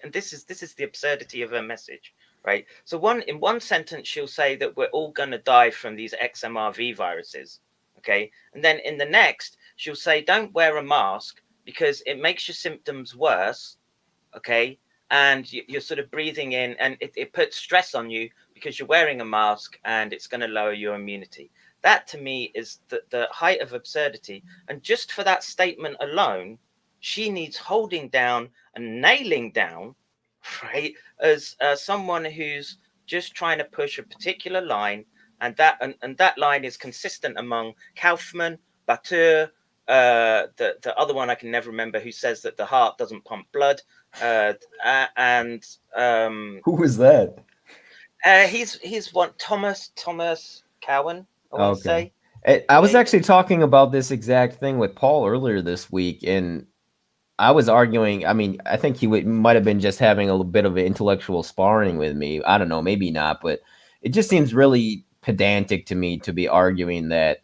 and this is the absurdity of her message, right? So in one sentence she'll say that we're all gonna die from these Xmrv viruses. Okay, and then in the next, she'll say, don't wear a mask because it makes your symptoms worse. Okay, and you're sort of breathing in, and it puts stress on you because you're wearing a mask, and it's going to lower your immunity. That to me is the height of absurdity. And just for that statement alone, she needs holding down and nailing down, right, as someone who's just trying to push a particular line. And that line is consistent among Kaufman, Batur, the other one I can never remember, who says that the heart doesn't pump blood, and who was that? He's one Thomas Cowan, I want to say. I was actually talking about this exact thing with Paul earlier this week, and I was arguing. I mean, I think he might have been just having a little bit of intellectual sparring with me. I don't know, maybe not, but it just seems really pedantic to me to be arguing that,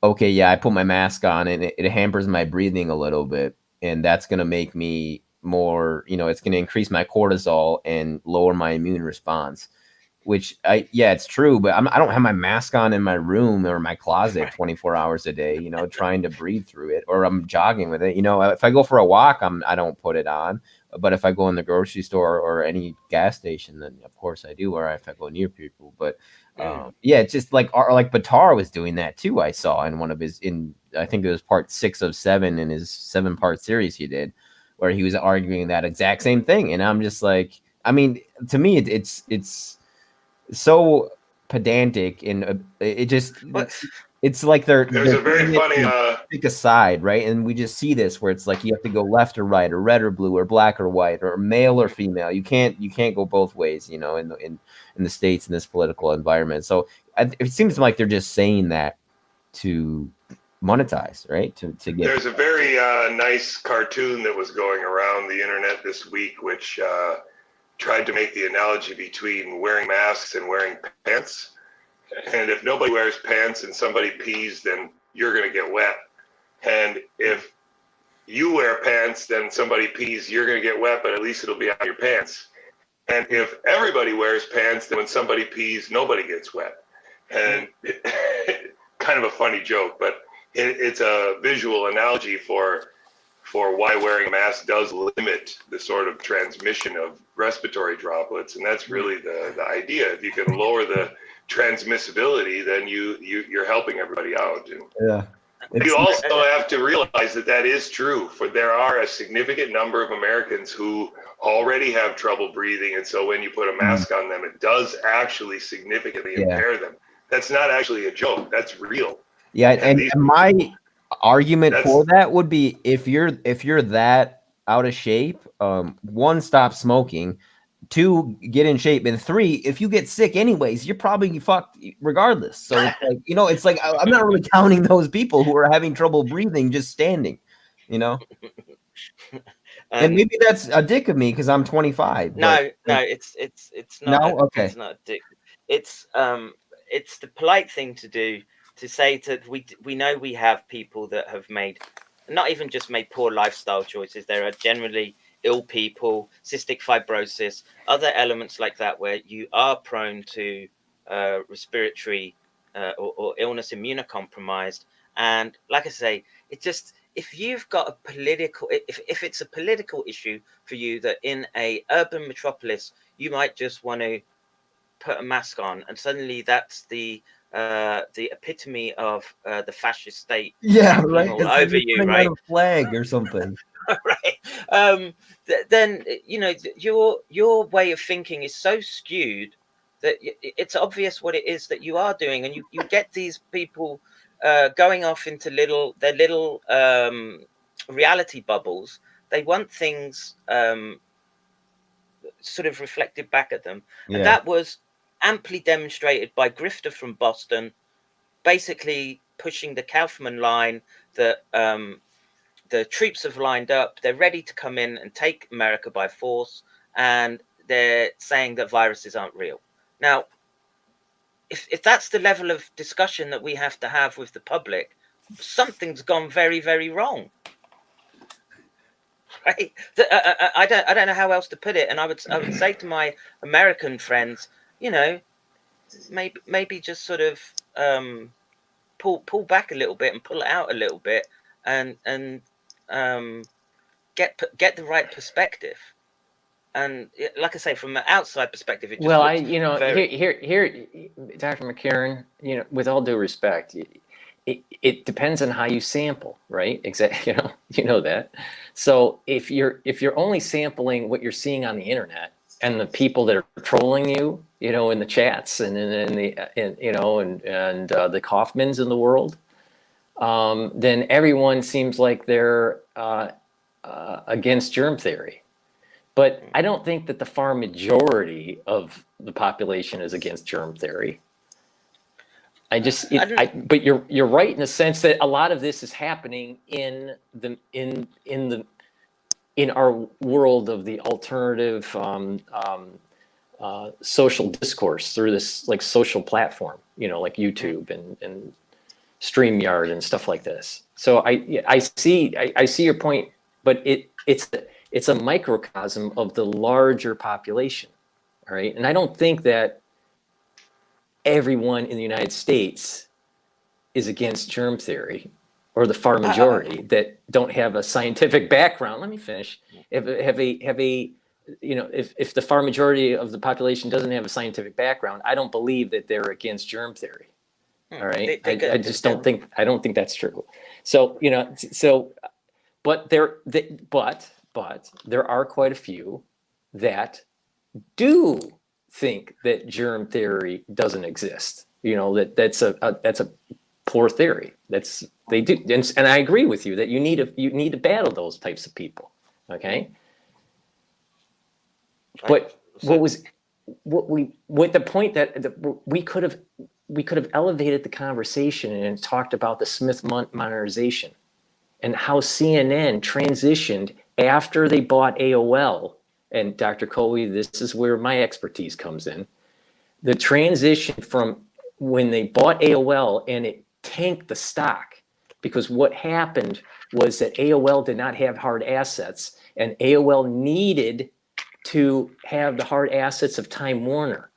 okay, yeah, I put my mask on and it hampers my breathing a little bit, and that's going to make me more, it's going to increase my cortisol and lower my immune response, which it's true, but I don't have my mask on in my room or my closet 24 hours a day, trying to breathe through it, or I'm jogging with it. If I go for a walk, I don't put it on. But if I go in the grocery store or any gas station, then of course I do, or if I go near people. But it's just like Batar was doing that too. I saw in one of I think it was part 6 of 7 in his 7-part series he did, where he was arguing that exact same thing. And I'm just like, I mean, to me, it's so pedantic, and it just it's like there's a very funny pick a side, right? And we just see this where it's like you have to go left or right, or red or blue, or black or white, or male or female. You can't go both ways, in the States, in this political environment. So it seems like they're just saying that to monetize, right? To get. There's a very nice cartoon that was going around the internet this week, which tried to make the analogy between wearing masks and wearing pants. And if nobody wears pants and somebody pees, then you're going to get wet. And if you wear pants, then somebody pees, you're going to get wet, but at least it'll be on your pants. And if everybody wears pants, then when somebody pees, nobody gets wet. And kind of a funny joke, but it's a visual analogy for why wearing a mask does limit the sort of transmission of respiratory droplets. And that's really the idea. If you can lower the transmissibility, then you're helping everybody out. Yeah. You also have to realize that is true, for there are a significant number of Americans who already have trouble breathing, and so when you put a mask on them, it does actually significantly impair them. That's not actually a joke. That's real. Yeah, and my argument for that would be, if you're that out of shape, 1, stop smoking. 2, get in shape, and 3, if you get sick anyways, you're probably fucked regardless. So it's like I'm not really counting those people who are having trouble breathing just standing, and maybe that's a dick of me because I'm 25. No, it's not. No, okay, it's not a dick. It's the polite thing to do, to say that we know we have people that have not even just made poor lifestyle choices. There are generally ill people, cystic fibrosis, other elements like that, where you are prone to respiratory or illness, immunocompromised. And like I say, it just, if you've got a political, if it's a political issue for you, that in a urban metropolis you might just want to put a mask on, and suddenly that's the epitome of the fascist state. Yeah, right. All over you, right? A flag or something. Right. Then your way of thinking is so skewed that it's obvious what it is that you are doing, and you get these people going off into their little reality bubbles. They want things sort of reflected back at them. Yeah. And that was amply demonstrated by Grifter from Boston, basically pushing the Kaufman line that the troops have lined up. They're ready to come in and take America by force. And they're saying that viruses aren't real. Now, if that's the level of discussion that we have to have with the public, something's gone very, very wrong. Right? I don't know how else to put it. And I would say to my American friends, you know, maybe just sort of pull back a little bit and pull it out a little bit, and get the right perspective. And like I say, from an outside perspective, it just Well, looks very... here, Dr. McCairn, you know, with all due respect, it depends on how you sample, right? Exactly, you know that. So if you're only sampling what you're seeing on the internet and the people that are trolling you, you know, in the chats and the Kaufmans in the world, then everyone seems like they're against germ theory. But I don't think that the far majority of the population is against germ theory. But you're right in the sense that a lot of this is happening in our world of the alternative social discourse through this like social platform, you know, like YouTube and StreamYard and stuff like this. So I see your point, but it's a microcosm of the larger population, all right? And I don't think that everyone in the United States is against germ theory, or the far majority that don't have a scientific background. Let me finish. If the far majority of the population doesn't have a scientific background, I don't believe that they're against germ theory. All right, I just don't think that's true. So but there are quite a few that do think that germ theory doesn't exist. You know, that's a poor theory. They do, and I agree with you that you need to battle those types of people. Okay, but the point that we could have elevated the conversation and talked about the Smith monetization and how CNN transitioned after they bought AOL. And Dr. Couey, this is where my expertise comes in. The transition from when they bought AOL and it tanked the stock, because what happened was that AOL did not have hard assets, and AOL needed to have the hard assets of Time Warner.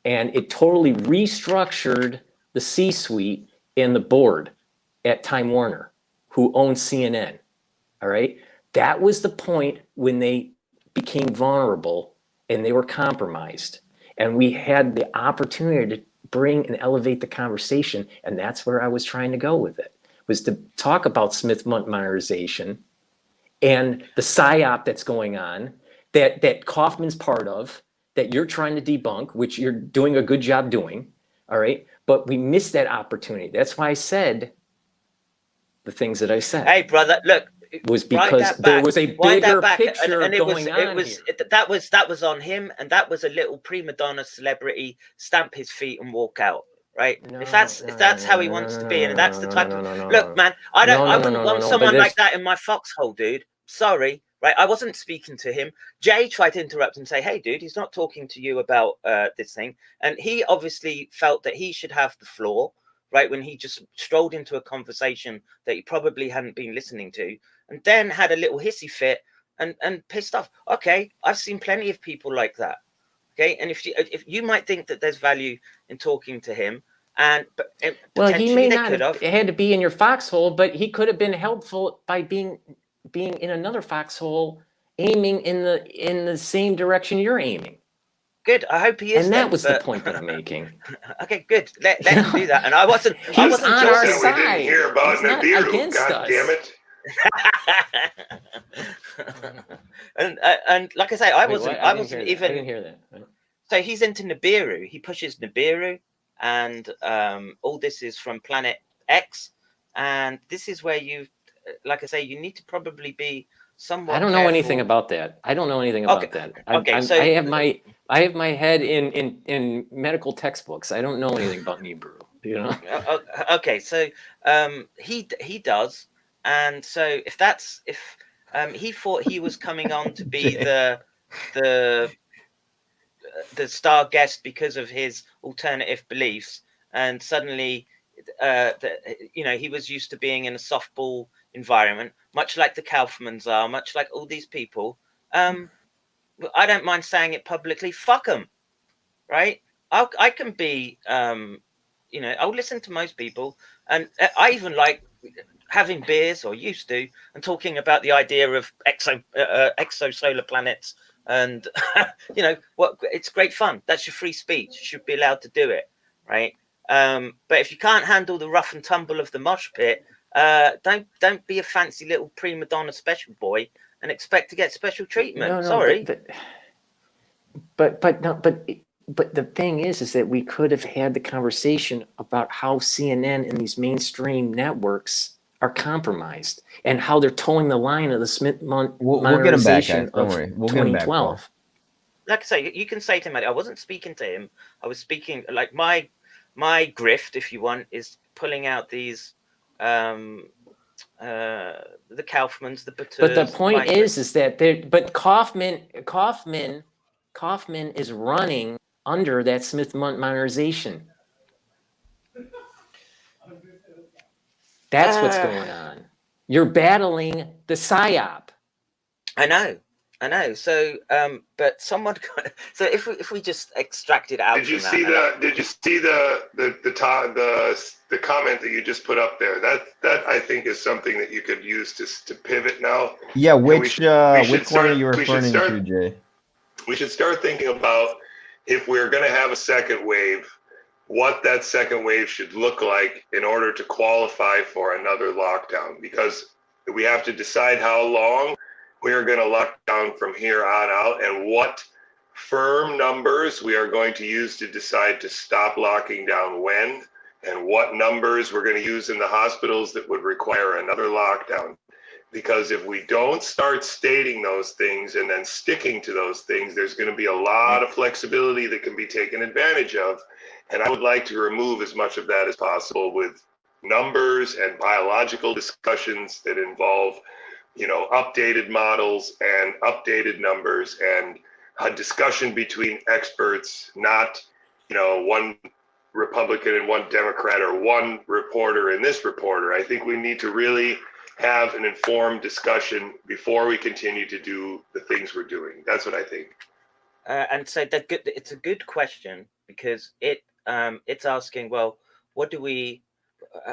And it totally restructured the C-suite and the board at Time Warner, who owned CNN. All right. That was the point when they became vulnerable and they were compromised. And we had the opportunity to bring and elevate the conversation. And that's where I was trying to go with it, was to talk about Smith monetization and the PSYOP that's going on, that Kaufman's part of, that you're trying to debunk, which you're doing a good job doing. All right. But we missed that opportunity. That's why I said the things that I said. Hey, brother, look. Was because there was a bigger picture going on here. That was on him, and that was a little prima donna celebrity stamp his feet and walk out, right? If that's how he wants to be, and that's the type of look, man. I wouldn't want someone like that in my foxhole, dude. Sorry, right? I wasn't speaking to him. Jay tried to interrupt and say, "Hey, dude, he's not talking to you about this thing," and he obviously felt that he should have the floor, right? When he just strolled into a conversation that he probably hadn't been listening to. And then had a little hissy fit and pissed off. Okay, I've seen plenty of people like that. Okay, and if you might think that there's value in talking to him, but he may not have had to be in your foxhole, but he could have been helpful by being in another foxhole, aiming in the same direction you're aiming. Good. I hope he is. And that was the point that I'm making. Okay, good. Let him do that. And I wasn't. He's on our side. We didn't hear about Nibiru. God damn it. and like I say, I wasn't even. I didn't hear that. Right. So he's into Nibiru. He pushes Nibiru, and all this is from Planet X, and this is where you, like I say, you need to probably be somewhat I don't know anything careful. about that. I don't know anything about that. So I have my head in medical textbooks. I don't know anything about Nibru. You know. Okay, so he does, and so if he thought he was coming on to be the star guest because of his alternative beliefs, and suddenly he was used to being in a softball environment, much like the Kaufmans are, much like all these people. I don't mind saying it publicly. Fuck them, right? I can be, I'll listen to most people, and I even like having beers, or used to, and talking about the idea of exosolar planets, and it's great fun. That's your free speech. You should be allowed to do it, right? But if you can't handle the rough and tumble of the mosh pit, don't be a fancy little prima donna special boy and expect to get special treatment. No, Sorry. But the thing is that we could have had the conversation about how CNN and these mainstream networks are compromised and how they're towing the line of the Smith We'll get him back, guys. modernization Don't of worry. We'll get him back, Paul. 2012. Like I say, you can say to him, I wasn't speaking to him. I was speaking, like, my grift, if you want, is pulling out these the Kaufmans, the Bateurs. But the point is that Kaufman is running under that Smith modernization. That's what's going on. You're battling the PSYOP. I know. So, but someone. So if we just extract it out. Did you see the comment that you just put up there? That I think is something that you could use to pivot now. Yeah, which one are you referring to, Jay? We should start thinking about, if we're going to have a second wave, what that second wave should look like in order to qualify for another lockdown, because we have to decide how long we are going to lock down from here on out, and what firm numbers we are going to use to decide to stop locking down when, and what numbers we're going to use in the hospitals that would require another lockdown. Because if we don't start stating those things and then sticking to those things, there's going to be a lot of flexibility that can be taken advantage of. And I would like to remove as much of that as possible with numbers and biological discussions that involve, updated models and updated numbers, and a discussion between experts, not, one Republican and one Democrat, or one reporter and this reporter. I think we need to really have an informed discussion before we continue to do the things we're doing. That's what I think. And so it's a good question, because it's asking, well,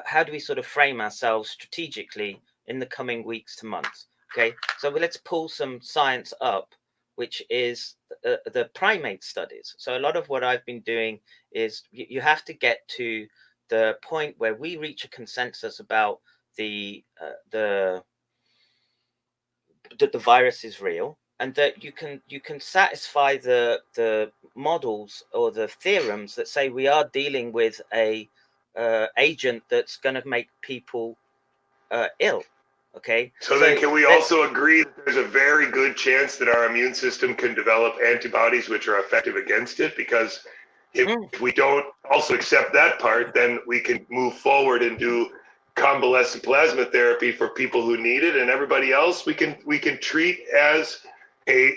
how do we sort of frame ourselves strategically in the coming weeks to months? Okay, so let's pull some science up, which is the primate studies. So a lot of what I've been doing is you have to get to the point where we reach a consensus about the virus is real, and that you can satisfy the models or the theorems that say we are dealing with a agent that's going to make people ill. Okay. So then, can we also agree that there's a very good chance that our immune system can develop antibodies which are effective against it? Because if we don't also accept that part, then we can move forward and do convalescent plasma therapy for people who need it, and everybody else we can treat as the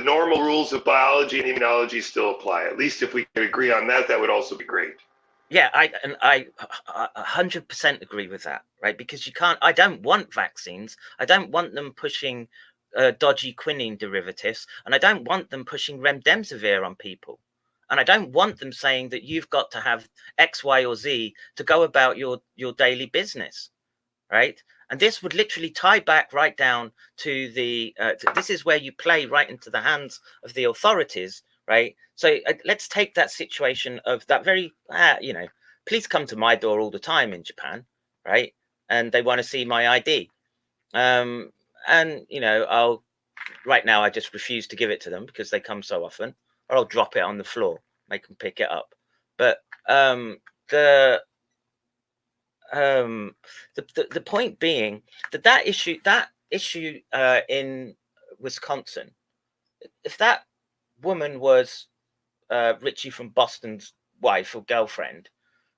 normal rules of biology and immunology still apply. At least if we can agree on that, that would also be great. Yeah, I 100% agree with that, right? Because I don't want vaccines. I don't want them pushing dodgy quinine derivatives, and I don't want them pushing remdesivir on people. And I don't want them saying that you've got to have X, Y, or Z to go about your daily business, right? And this would literally tie back right down to this is where you play right into the hands of the authorities, right? So let's take that situation of that very, please come to my door all the time in Japan, right? And they want to see my ID. Right now I just refuse to give it to them because they come so often, or I'll drop it on the floor, make them pick it up. But the point being that issue, that issue in Wisconsin. If that woman was Richie from Boston's wife or girlfriend,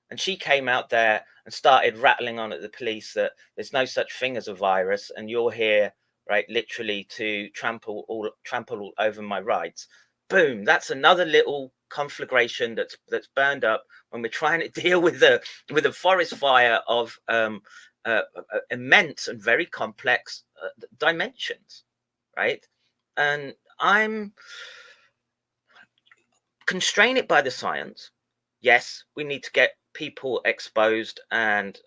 and she came out there and started rattling on at the police that there's no such thing as a virus, and you're here, right, literally to trample all over my rights. Boom! That's another little conflagration that's burned up when we're trying to deal with a forest fire of immense and very complex dimensions, right? And I'm constrain it by the science. Yes, we need to get people exposed and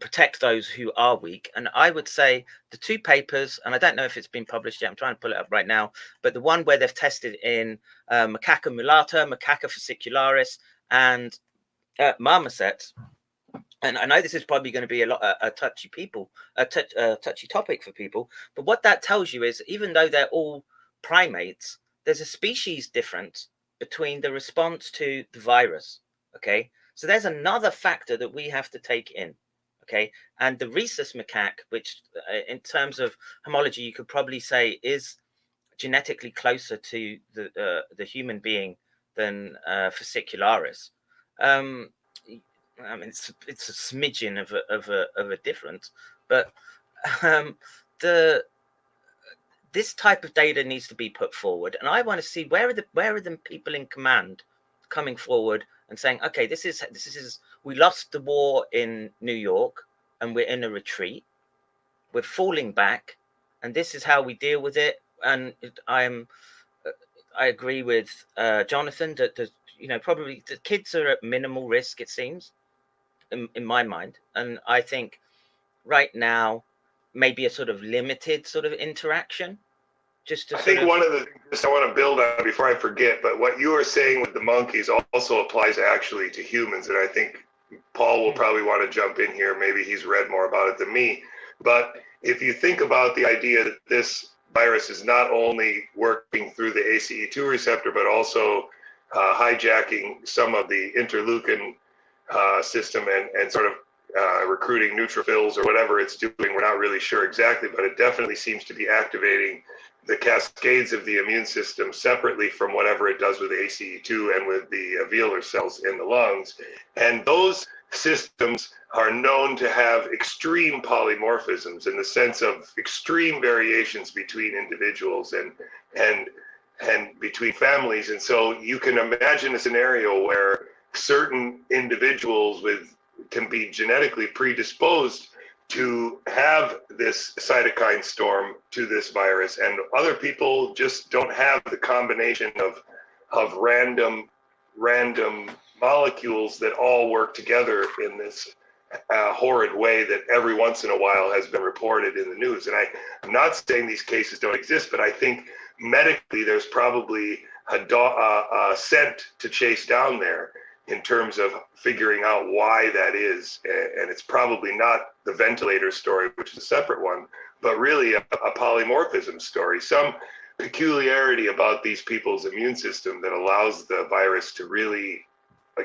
protect those who are weak. And I would say the two papers, and I don't know if it's been published yet, I'm trying to pull it up right now, but the one where they've tested in Macaca mulatta, Macaca fascicularis, and marmosets. And I know this is probably going to be a touchy topic for people, but what that tells you is, even though they're all primates, there's a species difference between the response to the virus. Okay, so there's another factor that we have to take in. Okay, and the rhesus macaque, which in terms of homology, you could probably say is genetically closer to the human being than fascicularis. I mean, it's a smidgen of a difference, but this type of data needs to be put forward, and I want to see where are the people in command coming forward and saying, okay, this is we lost the war in New York and we're in a retreat, we're falling back, and this is how we deal with it. And I agree with Jonathan that probably the kids are at minimal risk, it seems, in my mind, and I think right now maybe a sort of limited sort of interaction. I think one of the things I want to build on before I forget, but what you are saying with the monkeys also applies actually to humans, and I think Paul will probably want to jump in here. Maybe he's read more about it than me. But if you think about the idea that this virus is not only working through the ACE2 receptor, but also hijacking some of the interleukin system and sort of recruiting neutrophils or whatever it's doing, we're not really sure exactly, but it definitely seems to be activating the cascades of the immune system separately from whatever it does with ACE2 and with the alveolar cells in the lungs. And those systems are known to have extreme polymorphisms in the sense of extreme variations between individuals and between families. And so you can imagine a scenario where certain individuals can be genetically predisposed to have this cytokine storm to this virus, and other people just don't have the combination of random molecules that all work together in this horrid way that every once in a while has been reported in the news. And I'm not saying these cases don't exist, but I think medically there's probably a scent to chase down there in terms of figuring out why that is. And it's probably not the ventilator story, which is a separate one, but really a polymorphism story, some peculiarity about these people's immune system that allows the virus to really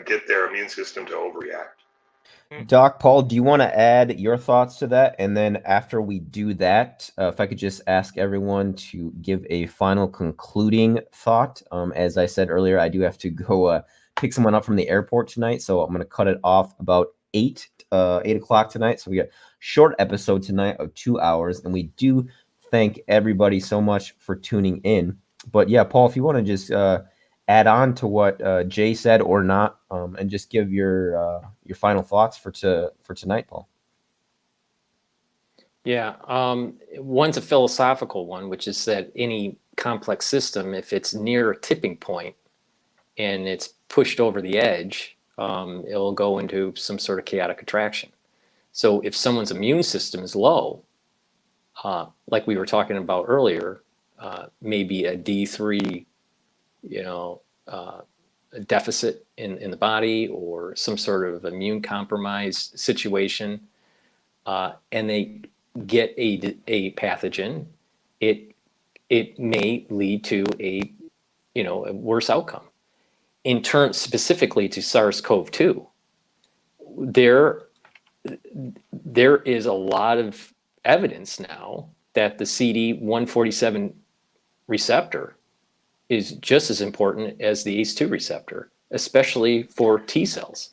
get their immune system to overreact. Doc, Paul, do you want to add your thoughts to that? And then after we do that, if I could just ask everyone to give a final concluding thought. As I said earlier, I do have to go pick someone up from the airport tonight, so I'm going to cut it off about 8 o'clock tonight. So we got a short episode tonight of 2 hours, and we do thank everybody so much for tuning in. But yeah, Paul, if you want to just add on to what Jay said or not, and just give your final thoughts for tonight, Paul. Yeah, one's a philosophical one, which is that any complex system, if it's near a tipping point and it's pushed over the edge, it'll go into some sort of chaotic contraction. So if someone's immune system is low, like we were talking about earlier, maybe a D3, a deficit in the body or some sort of immune compromised situation, and they get a pathogen, it may lead to a worse outcome. In terms specifically to SARS-CoV-2, there is a lot of evidence now that the CD147 receptor is just as important as the ACE2 receptor, especially for T cells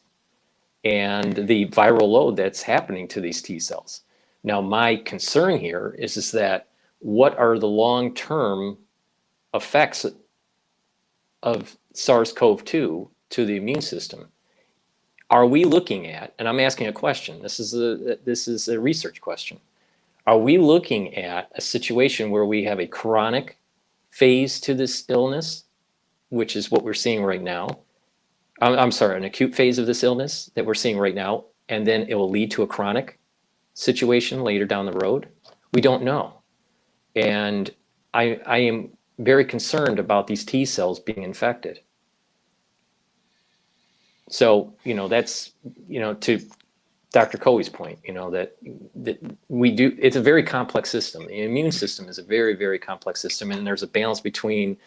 and the viral load that's happening to these T cells. Now, my concern here is that what are the long-term effects of SARS-CoV-2 to the immune system? Are we looking at, and I'm asking a question, this is a research question, are we looking at a situation where we have a chronic phase to this illness, which is what we're seeing right now? I'm sorry, an acute phase of this illness that we're seeing right now, and then it will lead to a chronic situation later down the road? We don't know. And I am very concerned about these T cells being infected. So, that's, to Dr. Couey's point, that we do, it's a very complex system. The immune system is a very, very complex system, and there's a balance between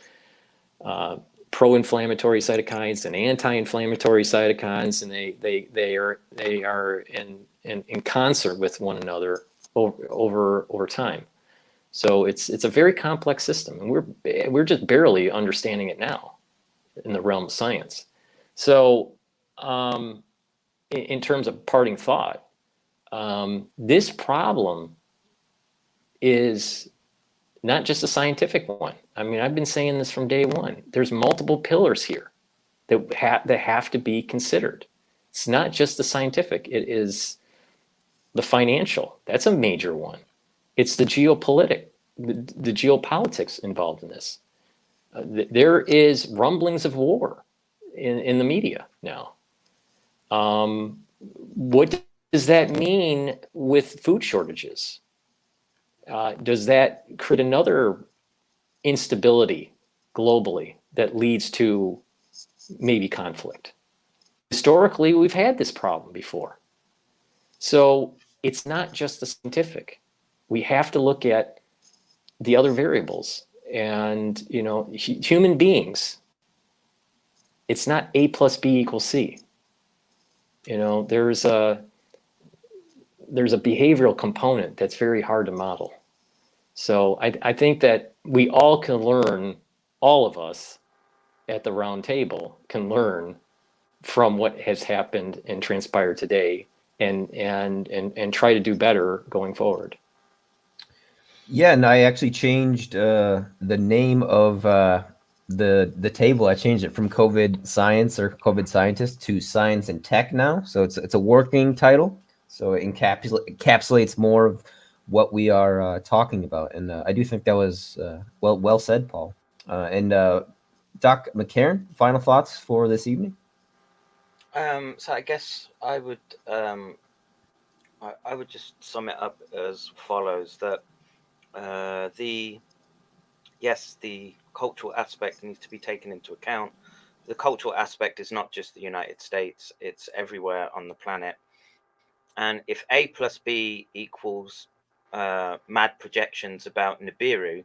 pro-inflammatory cytokines and anti-inflammatory cytokines, and they are in concert with one another over time. So it's a very complex system, and we're just barely understanding it now in the realm of science. So in terms of parting thought, this problem is not just a scientific one. I mean, I've been saying this from day one. There's multiple pillars here that have to be considered. It's not just the scientific. It is the financial. That's a major one. It's the the geopolitics involved in this. There is rumblings of war in the media now. What does that mean with food shortages? Does that create another instability globally that leads to maybe conflict? Historically, we've had this problem before. So it's not just the scientific. We have to look at the other variables. And, human beings, it's not A plus B equals C. There's a behavioral component that's very hard to model. So I think that we all can learn, all of us at the round table can learn from what has happened and transpired today, and try to do better going forward. Yeah, and I actually changed the name of the table. I changed it from COVID Science or COVID Scientist to Science and Tech now. So it's a working title. So it encapsulates more of what we are talking about. And I do think that was well said, Paul. And Doc McCairn, final thoughts for this evening? So I guess I would just sum it up as follows: that the cultural aspect needs to be taken into account. The cultural aspect is not just the United States; it's everywhere on the planet. And if A plus B equals mad projections about Nibiru,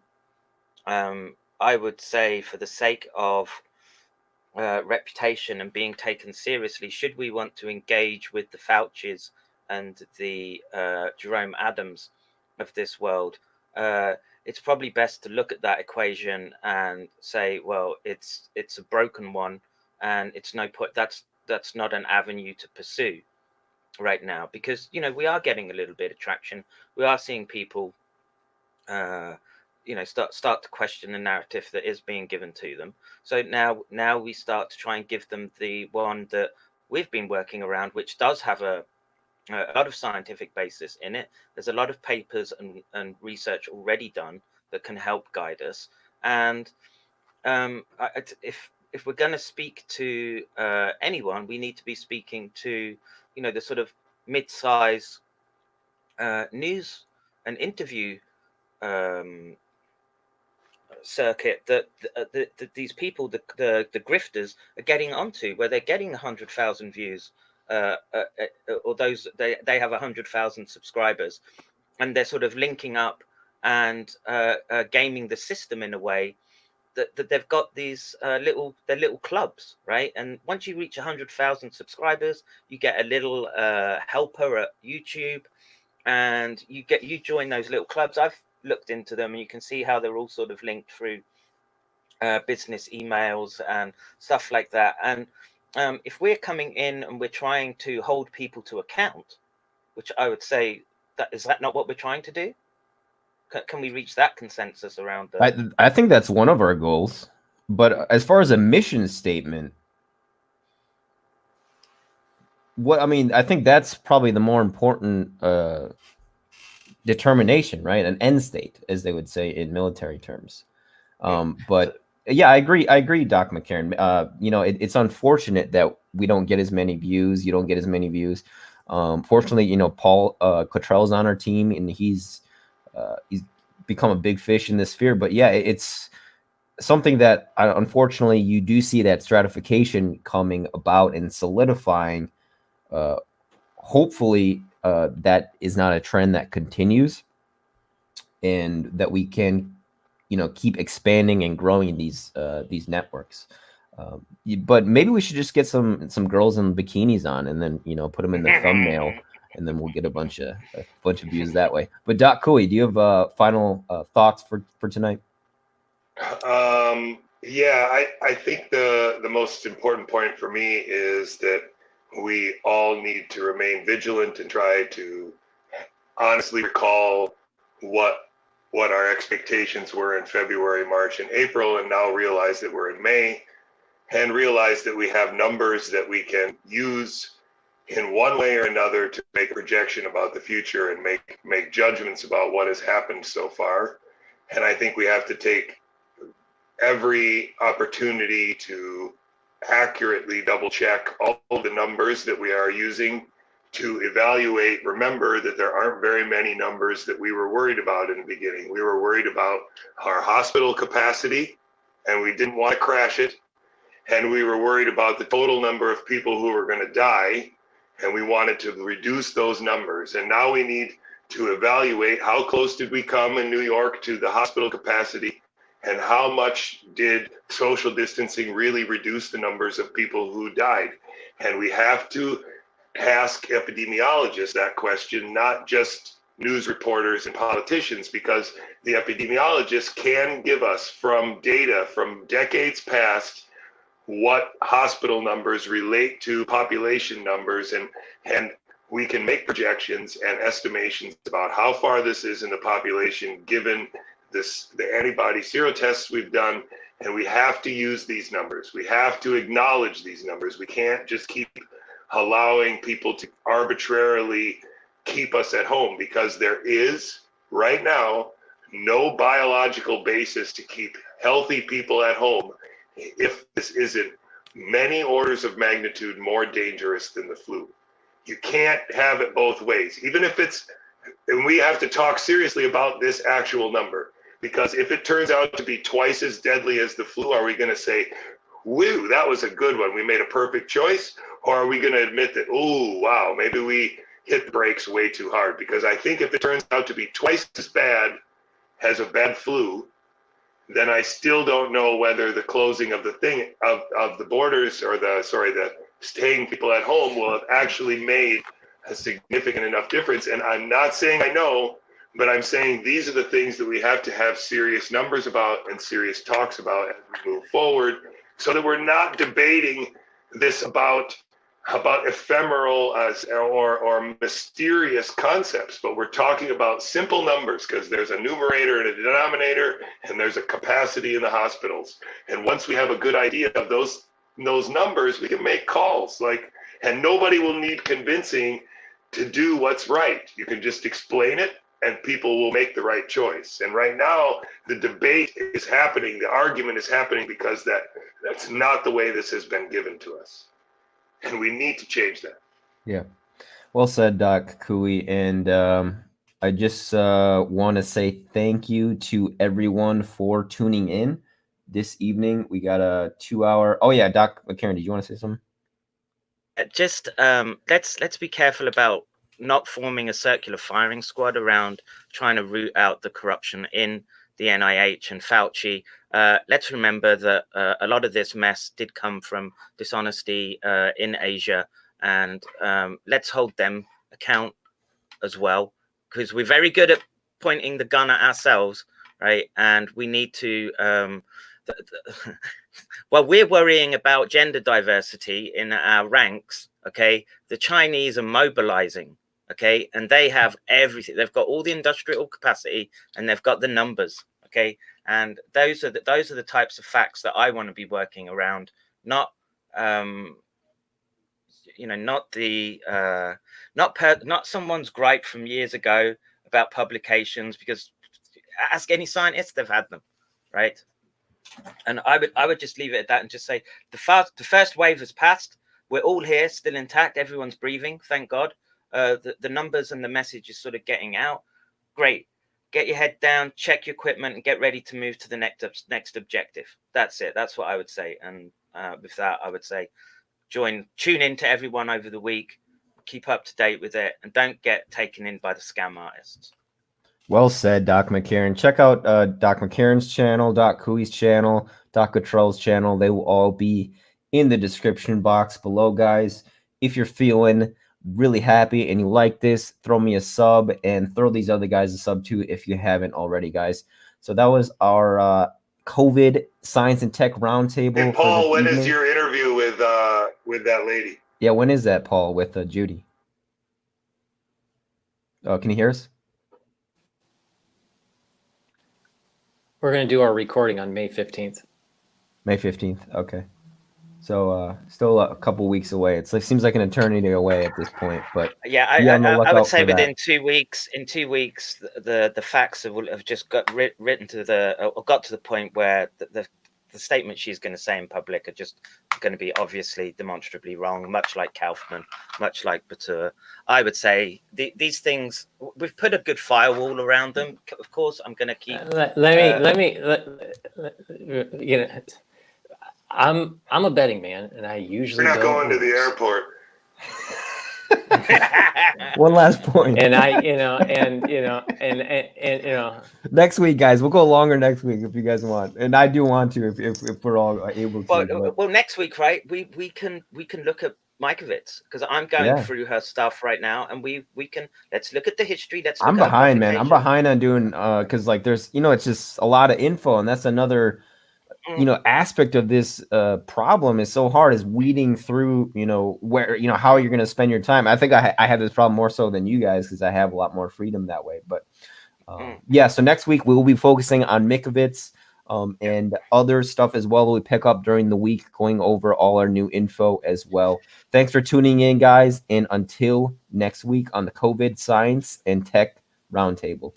I would say, for the sake of reputation and being taken seriously, should we want to engage with the Faucis and the Jerome Adams of this world, it's probably best to look at that equation and say, well, it's a broken one, and it's no point. That's not an avenue to pursue right now, because we are getting a little bit of traction. We are seeing people start to question the narrative that is being given to them. So now we start to try and give them the one that we've been working around, which does have a lot of scientific basis in it. There's a lot of papers and research already done that can help guide us. And if we're going to speak to anyone, we need to be speaking to the sort of mid-size news and interview circuit that these people, the grifters, are getting onto, where they're getting 100,000 views, or those they have 100,000 subscribers, and they're sort of linking up and gaming the system in a way that they've got these little clubs, right? And once you reach 100,000 subscribers, you get a little helper at YouTube, and you join those little clubs. I've looked into them, and you can see how they're all sort of linked through business emails and stuff like that. And if we're coming in and we're trying to hold people to account, which I would say is that not what we're trying to do? Can we reach that consensus around that? I think that's one of our goals. But as far as a mission statement, I think that's probably the more important determination, right? An end state, as they would say in military terms. But yeah, I agree, Doc McCairn. It's unfortunate that we don't get as many views. You don't get as many views. Fortunately, Paul Cottrell's on our team, and he's become a big fish in this sphere. But yeah, it's something that unfortunately you do see that stratification coming about and solidifying. Hopefully, that is not a trend that continues, and that we can, keep expanding and growing these networks. But maybe we should just get some girls in bikinis on, and then put them in the thumbnail, and then we'll get a bunch of views that way. But Doc Couey, do you have final thoughts for tonight? Yeah, I think the most important point for me is that we all need to remain vigilant and try to honestly recall what our expectations were in February, March, and April, and now realize that we're in May, and realize that we have numbers that we can use in one way or another to make a projection about the future and make judgments about what has happened so far. And I think we have to take every opportunity to accurately double check all the numbers that we are using to evaluate. Remember that there aren't very many numbers that we were worried about in the beginning. We were worried about our hospital capacity, and we didn't want to crash it. And we were worried about the total number of people who were going to die, and we wanted to reduce those numbers. And now we need to evaluate how close did we come in New York to the hospital capacity, and how much did social distancing really reduce the numbers of people who died. And we have to ask epidemiologists that question, not just news reporters and politicians, because the epidemiologists can give us from data from decades past what hospital numbers relate to population numbers, and we can make projections and estimations about how far this is in the population given the antibody serotests we've done. And we have to use these numbers. We have to acknowledge these numbers. We can't just keep allowing people to arbitrarily keep us at home, because there is right now no biological basis to keep healthy people at home if this isn't many orders of magnitude more dangerous than the flu. You can't have it both ways, even if and we have to talk seriously about this actual number, because if it turns out to be twice as deadly as the flu, are we going to say, woo, that was a good one, we made a perfect choice? Or are we going to admit that, oh, wow, maybe we hit the brakes way too hard? Because I think if it turns out to be twice as bad as a bad flu, then I still don't know whether the closing of the the borders, or the staying people at home, will have actually made a significant enough difference. And I'm not saying I know, but I'm saying these are the things that we have to have serious numbers about and serious talks about as we move forward, so that we're not debating this about ephemeral or mysterious concepts, but we're talking about simple numbers, because there's a numerator and a denominator, and there's a capacity in the hospitals. And once we have a good idea of those numbers, we can make calls, and nobody will need convincing to do what's right. You can just explain it, and people will make the right choice. And right now, the debate is happening, the argument is happening, because that's not the way this has been given to us. And we need to change that. Yeah. Well said, Doc Couey. And I just want to say thank you to everyone for tuning in this evening. We got a 2-hour. Oh, yeah, Doc McCairn, did you want to say something? Just let's be careful about not forming a circular firing squad around trying to root out the corruption in the NIH and Fauci. Let's remember that a lot of this mess did come from dishonesty in Asia, and let's hold them account as well. because we're very good at pointing the gun at ourselves, right? And we need to well, we're worrying about gender diversity in our ranks, okay? The Chinese are mobilizing, okay? And they have everything. They've got all the industrial capacity and they've got the numbers, okay? And those are the types of facts that I want to be working around, not you know, not the not someone's gripe from years ago about publications, because ask any scientist, they've had them, right? And I would just leave it at that and just say the first wave has passed. We're all here, still intact. Everyone's breathing, thank God. The numbers and the message is sort of getting out. Great. Get your head down, check your equipment, and get ready to move to the next objective. That's it. That's what I would say. And with that, I would say tune in to everyone over the week, keep up to date with it, and don't get taken in by the scam artists. Well said, Doc McCairn. Check out Doc McCairn's channel, Doc Couey's channel, Doc Cottrell's channel. They will all be in the description box below, guys. If you're feeling really happy and you like this, throw me a sub and throw these other guys a sub too if you haven't already, guys. So that was our COVID Science and Tech Roundtable. And Paul, when is your interview with that lady? Yeah, when is that, Paul, with Judy? Oh, can you hear us? We're going to do our recording on May 15th. May 15th. Okay. So still a couple weeks away. It's like seems like an eternity away at this point, but yeah, I would say within 2 weeks. In 2 weeks, the facts have just got written to got to the point where the statements she's going to say in public are just going to be obviously demonstrably wrong, much like Kaufman, much like Batur. I would say these things, we've put a good firewall around them. Of course, I'm going to keep. Let me, you know, I'm a betting man, and I usually We're not going to the airport. One last point. And next week, guys, we'll go longer next week if you guys want, and I do want to if we're all able to. Well, next week, right? We can look at Mikovits, because I'm going through her stuff right now, and let's look at the history. I'm behind, man. I'm behind on doing because like there's it's just a lot of info, and that's another aspect of this problem is so hard, is weeding through where how you're going to spend your time. I think I have this problem more so than you guys because I have a lot more freedom that way. But yeah, so next week we will be focusing on Mikovits and other stuff as well that we pick up during the week, going over all our new info as well. Thanks for tuning in, guys, and until next week on the COVID Science and Tech Roundtable.